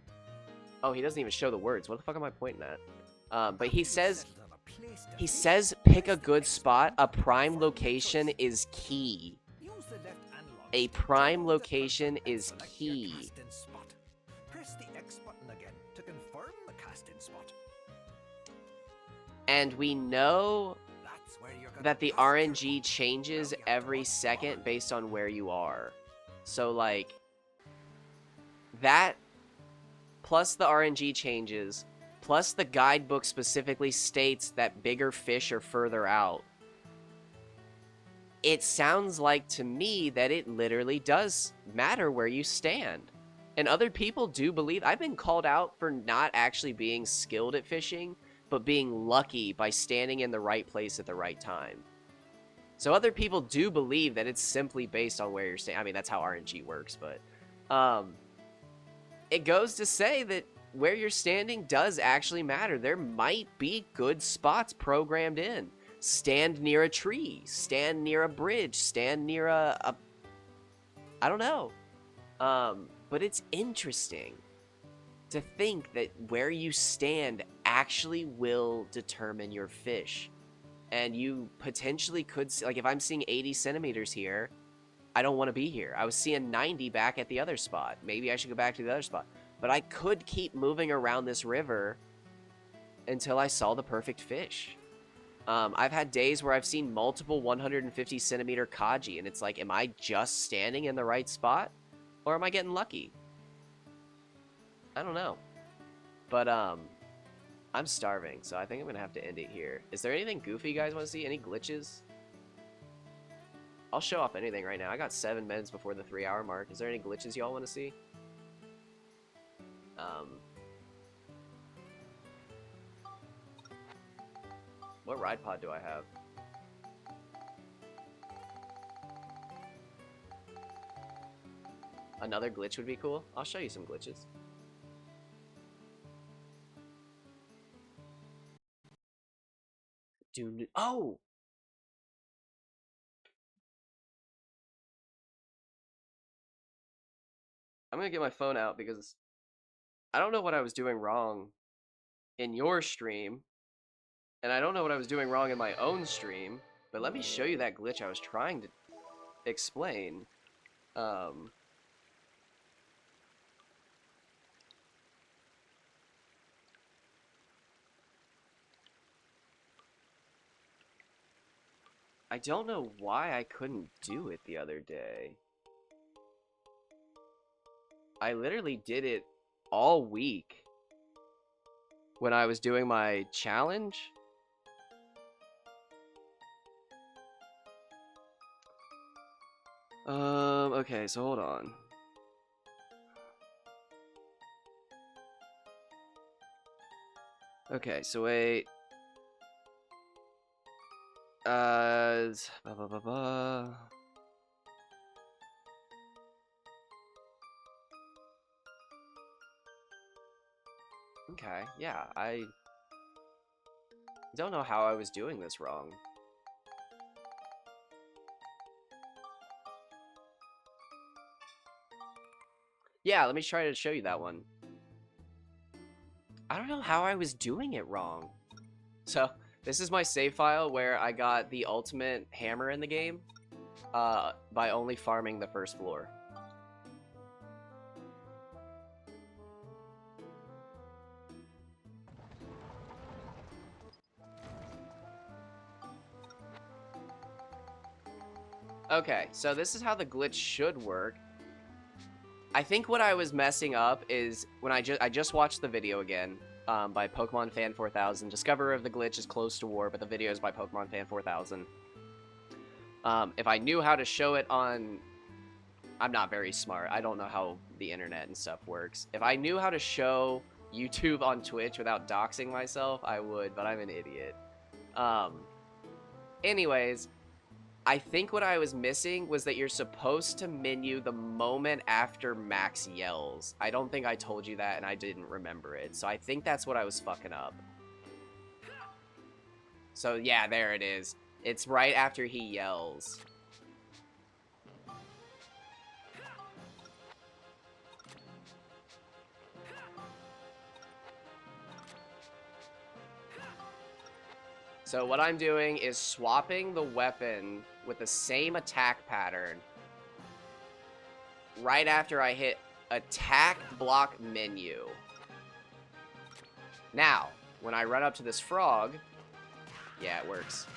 Oh, he doesn't even show the words. What the fuck am I pointing at? But After he you've says... settled on a place to He fish, says pick a press the good X spot. A button prime to confirm your location choice. is key. Use the left analog A stick to prime move the location cursor and is select your key. casting spot. Press the X button again to confirm the casting spot. And we know That's where you're gonna that the cast your RNG hook. changes Now you have to every watch second forward. based on where you are. So, like, that plus the RNG changes, plus the guidebook specifically states that bigger fish are further out. It sounds like to me that it literally does matter where you stand. And other people do believe. I've been called out for not actually being skilled at fishing, but being lucky by standing in the right place at the right time. So other people do believe that it's simply based on where you're standing. I mean, that's how RNG works, but it goes to say that where you're standing does actually matter. There might be good spots programmed in. Stand near a tree, stand near a bridge, stand near a I don't know. But it's interesting to think that where you stand actually will determine your fish. And you potentially could see, like, if I'm seeing 80 centimeters here, I don't want to be here. I was seeing 90 back at the other spot. Maybe I should go back to the other spot. But I could keep moving around this river until I saw the perfect fish. I've had days where I've seen multiple 150 centimeter kaji, and it's like, am I just standing in the right spot? Or am I getting lucky? I don't know. But, I'm starving, so I think I'm gonna have to end it here. Is there anything goofy you guys want to see? Any glitches? I'll show off anything right now. I got 7 minutes before the 3-hour mark. Is there any glitches y'all want to see? What ride pod do I have? Another glitch would be cool. I'll show you some glitches. Oh! I'm gonna get my phone out because I don't know what I was doing wrong in your stream, and I don't know what I was doing wrong in my own stream, but let me show you that glitch I was trying to explain. I don't know why I couldn't do it the other day. I literally did it all week when I was doing my challenge. Okay, so hold on. Okay, so wait. Blah, blah, blah, blah. Okay, yeah, I don't know how I was doing this wrong. Yeah, let me try to show you that one. I don't know how I was doing it wrong. So, this is my save file where I got the ultimate hammer in the game by only farming the first floor. Okay, so this is how the glitch should work. I think what I was messing up is when I just watched the video again by Pokemon Fan 4000. Discoverer of the glitch is close to war, but the video is by Pokemon Fan 4000. If I knew how to show it on... I'm not very smart. I don't know how the internet and stuff works. If I knew how to show YouTube on Twitch without doxing myself, I would, but I'm an idiot. Anyways, I think what I was missing was that you're supposed to menu the moment after Max yells. I don't think I told you that, and I didn't remember it. So I think that's what I was fucking up. So yeah, there it is. It's right after he yells. So what I'm doing is swapping the weapon with the same attack pattern right after I hit attack block menu. Now, when I run up to this frog, yeah, it works.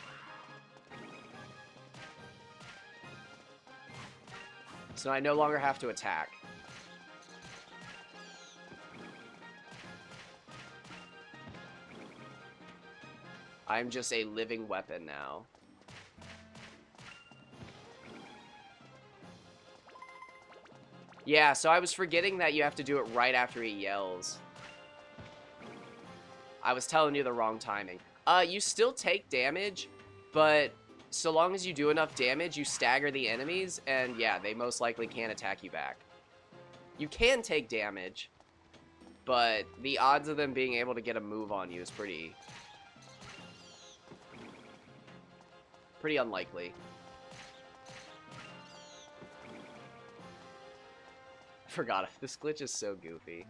So I no longer have to attack. I'm just a living weapon now. Yeah, so I was forgetting that you have to do it right after he yells. I was telling you the wrong timing. You still take damage, but so long as you do enough damage, you stagger the enemies, and yeah, they most likely can't attack you back. You can take damage, but the odds of them being able to get a move on you is pretty unlikely. Forgot it. This glitch is so goofy.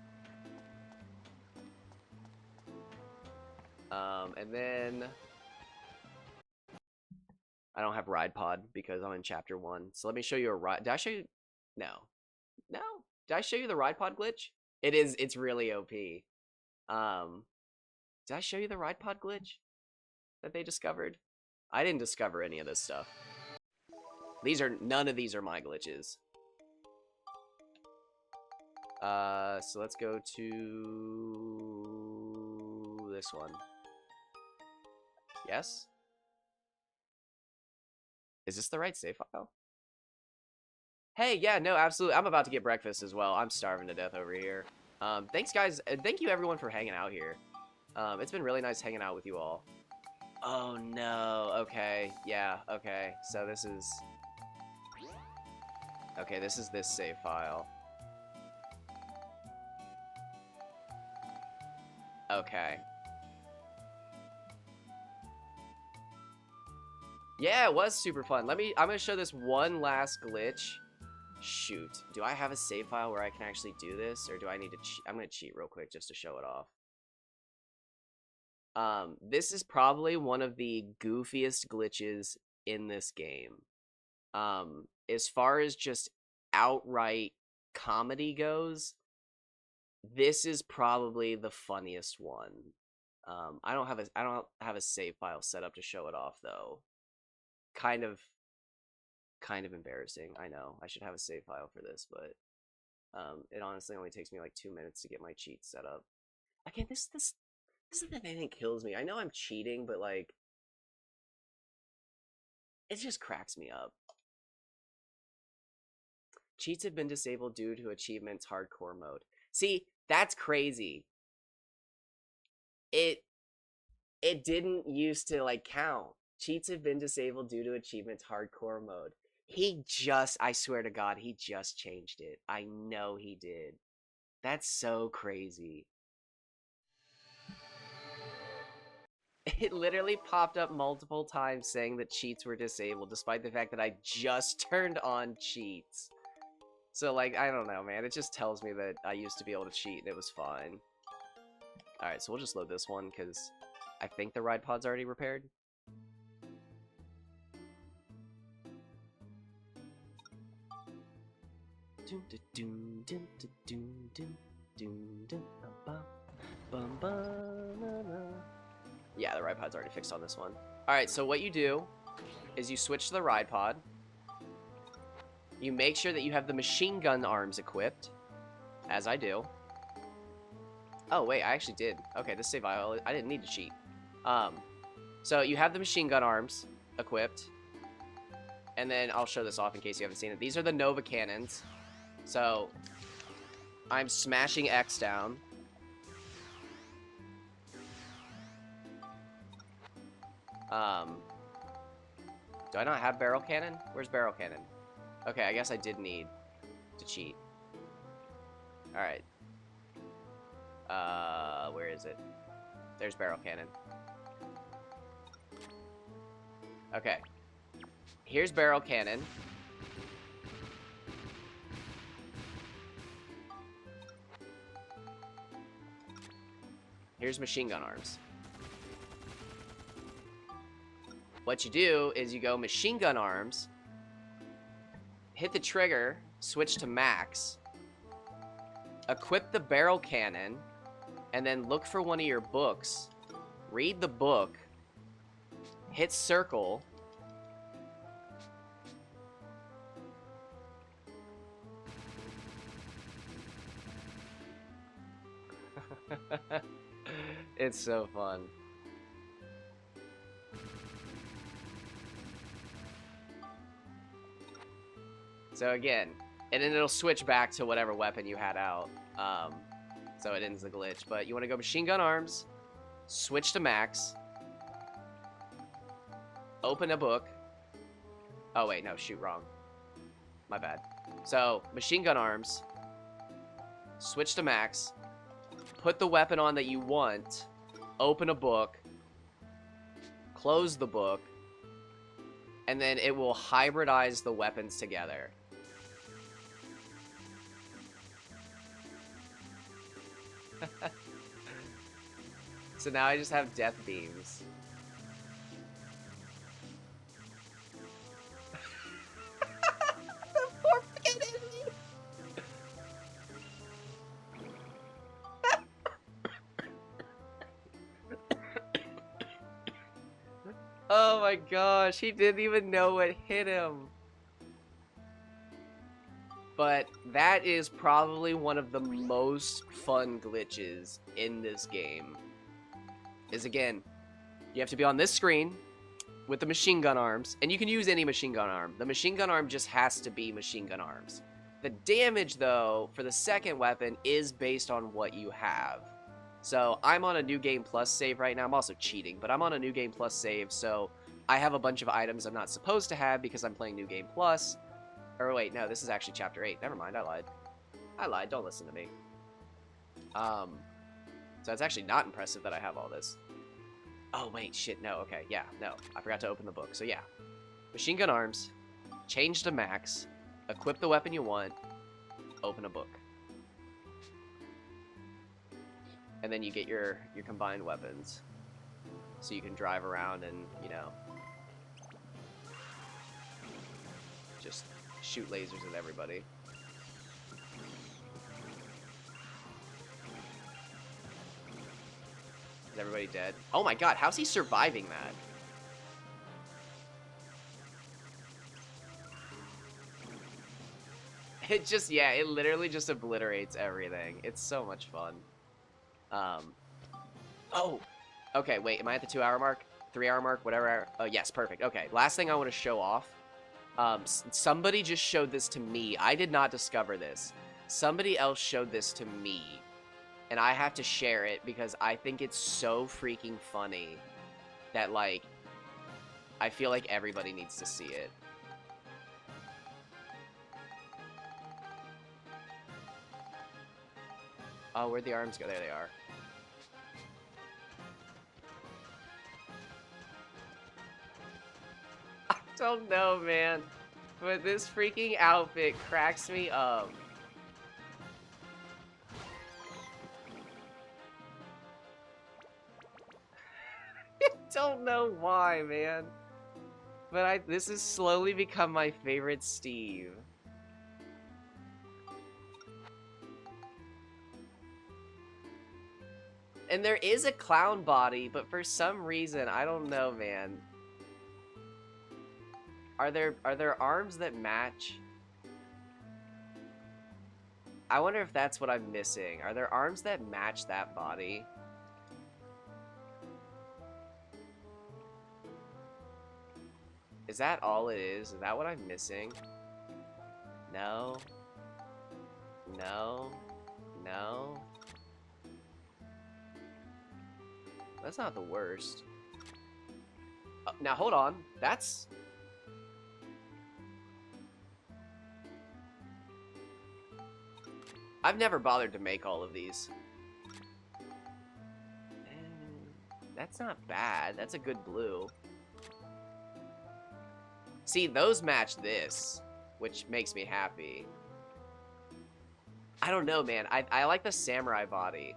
And then I don't have Ride Pod because I'm in Chapter 1. So let me show you a ride. Did I show you? No. No? Did I show you the Ride Pod glitch? It's really OP. Did I show you the Ride Pod glitch that they discovered? I didn't discover any of this stuff. None of these are my glitches. So let's go to this one. Yes? Is this the right save file? Hey, yeah, no, absolutely. I'm about to get breakfast as well. I'm starving to death over here. Thanks, guys. Thank you, everyone, for hanging out here. It's been really nice hanging out with you all. Oh, no. Okay. Yeah, okay. So this is... Okay, this is this save file. Okay. Yeah, it was super fun. I'm gonna show this one last glitch. Shoot. Do I have a save file where I can actually do this? Or do I need to cheat? I'm gonna cheat real quick just to show it off. This is probably one of the goofiest glitches in this game. As far as just outright comedy goes, this is probably the funniest one. I don't have a save file set up to show it off though. Kind of embarrassing. I know. I should have a save file for this, but it honestly only takes me like 2 minutes to get my cheats set up. Again, this is the thing that kills me. I know I'm cheating, but like it just cracks me up. Cheats have been disabled due to achievements hardcore mode. See, that's crazy. It didn't used to like count. Cheats have been disabled due to achievements hardcore mode. I swear to God, he just changed it. I know he did. That's so crazy. It literally popped up multiple times saying that cheats were disabled, despite the fact that I just turned on cheats. So, like, I don't know, man. It just tells me that I used to be able to cheat and it was fine. Alright, so we'll just load this one, because I think the ride pod's already repaired. Yeah, the ride pod's already fixed on this one. Alright, so what you do is you switch to the ride pod. You make sure that you have the machine gun arms equipped, as I do. Oh, wait, I actually did. Okay, this save file, I didn't need to cheat. So you have the machine gun arms equipped. And then I'll show this off in case you haven't seen it. These are the Nova cannons. So I'm smashing X down. Do I not have barrel cannon? Where's barrel cannon? Okay, I guess I did need to cheat. Alright. Where is it? There's barrel cannon. Okay. Here's barrel cannon. Here's machine gun arms. What you do is you go machine gun arms, hit the trigger, switch to max, equip the barrel cannon, and then look for one of your books, read the book, hit circle, it's so fun. So again, and then it'll switch back to whatever weapon you had out. So it ends the glitch. But you want to go machine gun arms, switch to max, open a book. Oh wait, no, shoot, wrong. My bad. So machine gun arms, switch to max, put the weapon on that you want, open a book, close the book, and then it will hybridize the weapons together. So now I just have death beams. The poor fucking enemy. Oh my gosh, he didn't even know what hit him. But that is probably one of the most fun glitches in this game. Is again, you have to be on this screen with the machine gun arms, and you can use any machine gun arm. The machine gun arm just has to be machine gun arms. The damage, though, for the second weapon is based on what you have. So I'm on a New Game Plus save right now. I'm also cheating, but I'm on a New Game Plus save, so I have a bunch of items I'm not supposed to have because I'm playing New Game Plus. Or wait, no, this is actually Chapter 8. Never mind, I lied. I lied, don't listen to me. So it's actually not impressive that I have all this. Oh, wait, shit, no, okay, yeah, no. I forgot to open the book, so yeah. Machine gun arms, change to max, equip the weapon you want, open a book. And then you get your combined weapons. So you can drive around and, you know, just shoot lasers at everybody. Is everybody dead? Oh my god, how's he surviving that? It just, yeah, it literally just obliterates everything. It's so much fun. Oh! Okay, wait, am I at the 2 hour mark? 3 hour mark? Whatever. Oh, yes, perfect. Okay, last thing I want to show off Somebody just showed this to me. I did not discover this. Somebody else showed this to me. And I have to share it because I think it's so freaking funny that, like, I feel like everybody needs to see it. Oh, where'd the arms go? There they are. I don't know, man. But this freaking outfit cracks me up. I don't know why, man. But this has slowly become my favorite Steve. And there is a clown body, but for some reason, I don't know, man. Are there arms that match? I wonder if that's what I'm missing. Are there arms that match that body? Is that all it is? Is that what I'm missing? No. No. No. That's not the worst. Now, hold on. That's... I've never bothered to make all of these. That's not bad. That's a good blue. See, those match this, which makes me happy. I don't know, man. I like the samurai body.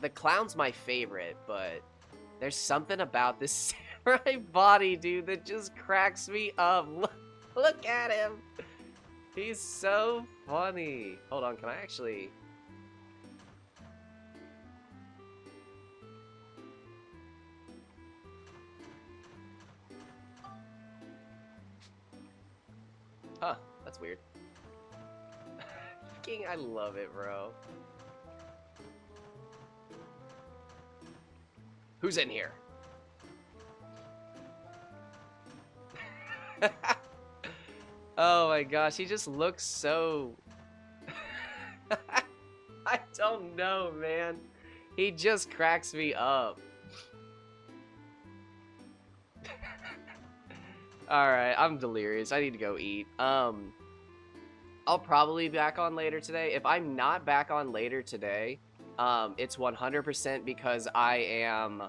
The clown's my favorite, but there's something about this samurai body, dude, that just cracks me up. Look at him. He's so funny. Hold on, can I actually... Huh, that's weird. Fucking, I love it, bro. Who's in here? Oh my gosh, he just looks so... I don't know, man. He just cracks me up. Alright, I'm delirious. I need to go eat. I'll probably be back on later today. If I'm not back on later today, it's 100% because I am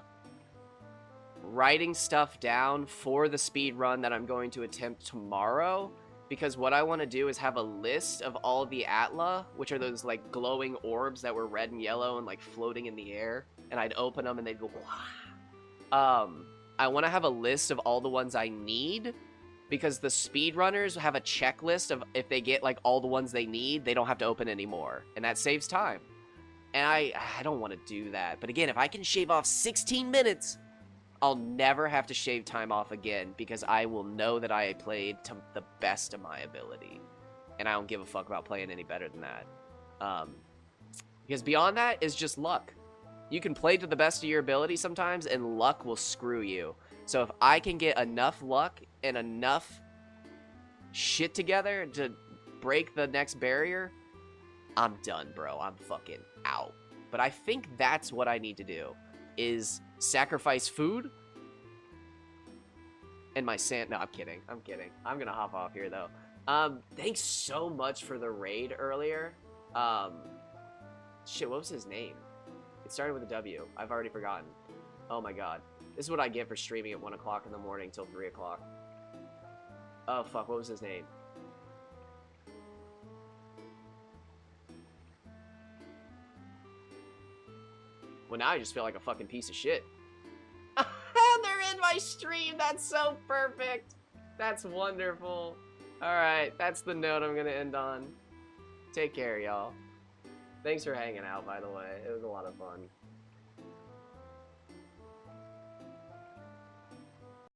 writing stuff down for the speed run that I'm going to attempt tomorrow. Because what I want to do is have a list of all the Atla, which are those like glowing orbs that were red and yellow and like floating in the air. And I'd open them and they'd go, wow. I want to have a list of all the ones I need, because the speedrunners have a checklist of if they get like all the ones they need, they don't have to open anymore, and that saves time. And I don't want to do that. But again, if I can shave off 16 minutes, I'll never have to shave time off again, because I will know that I played to the best of my ability, and I don't give a fuck about playing any better than that. Because beyond that is just luck. You can play to the best of your ability sometimes, and luck will screw you. So if I can get enough luck and enough shit together to break the next barrier, I'm done, bro. I'm fucking out. But I think that's what I need to do, is sacrifice food and my sand. No, I'm kidding. I'm kidding. I'm gonna hop off here, though. Thanks so much for the raid earlier. Shit, what was his name? It started with a W. I've already forgotten. Oh my god. This is what I get for streaming at 1 o'clock in the morning till 3 o'clock. Oh fuck, what was his name? Well, now I just feel like a fucking piece of shit. They're in my stream! That's so perfect! That's wonderful. Alright, that's the note I'm gonna end on. Take care, y'all. Thanks for hanging out, by the way. It was a lot of fun.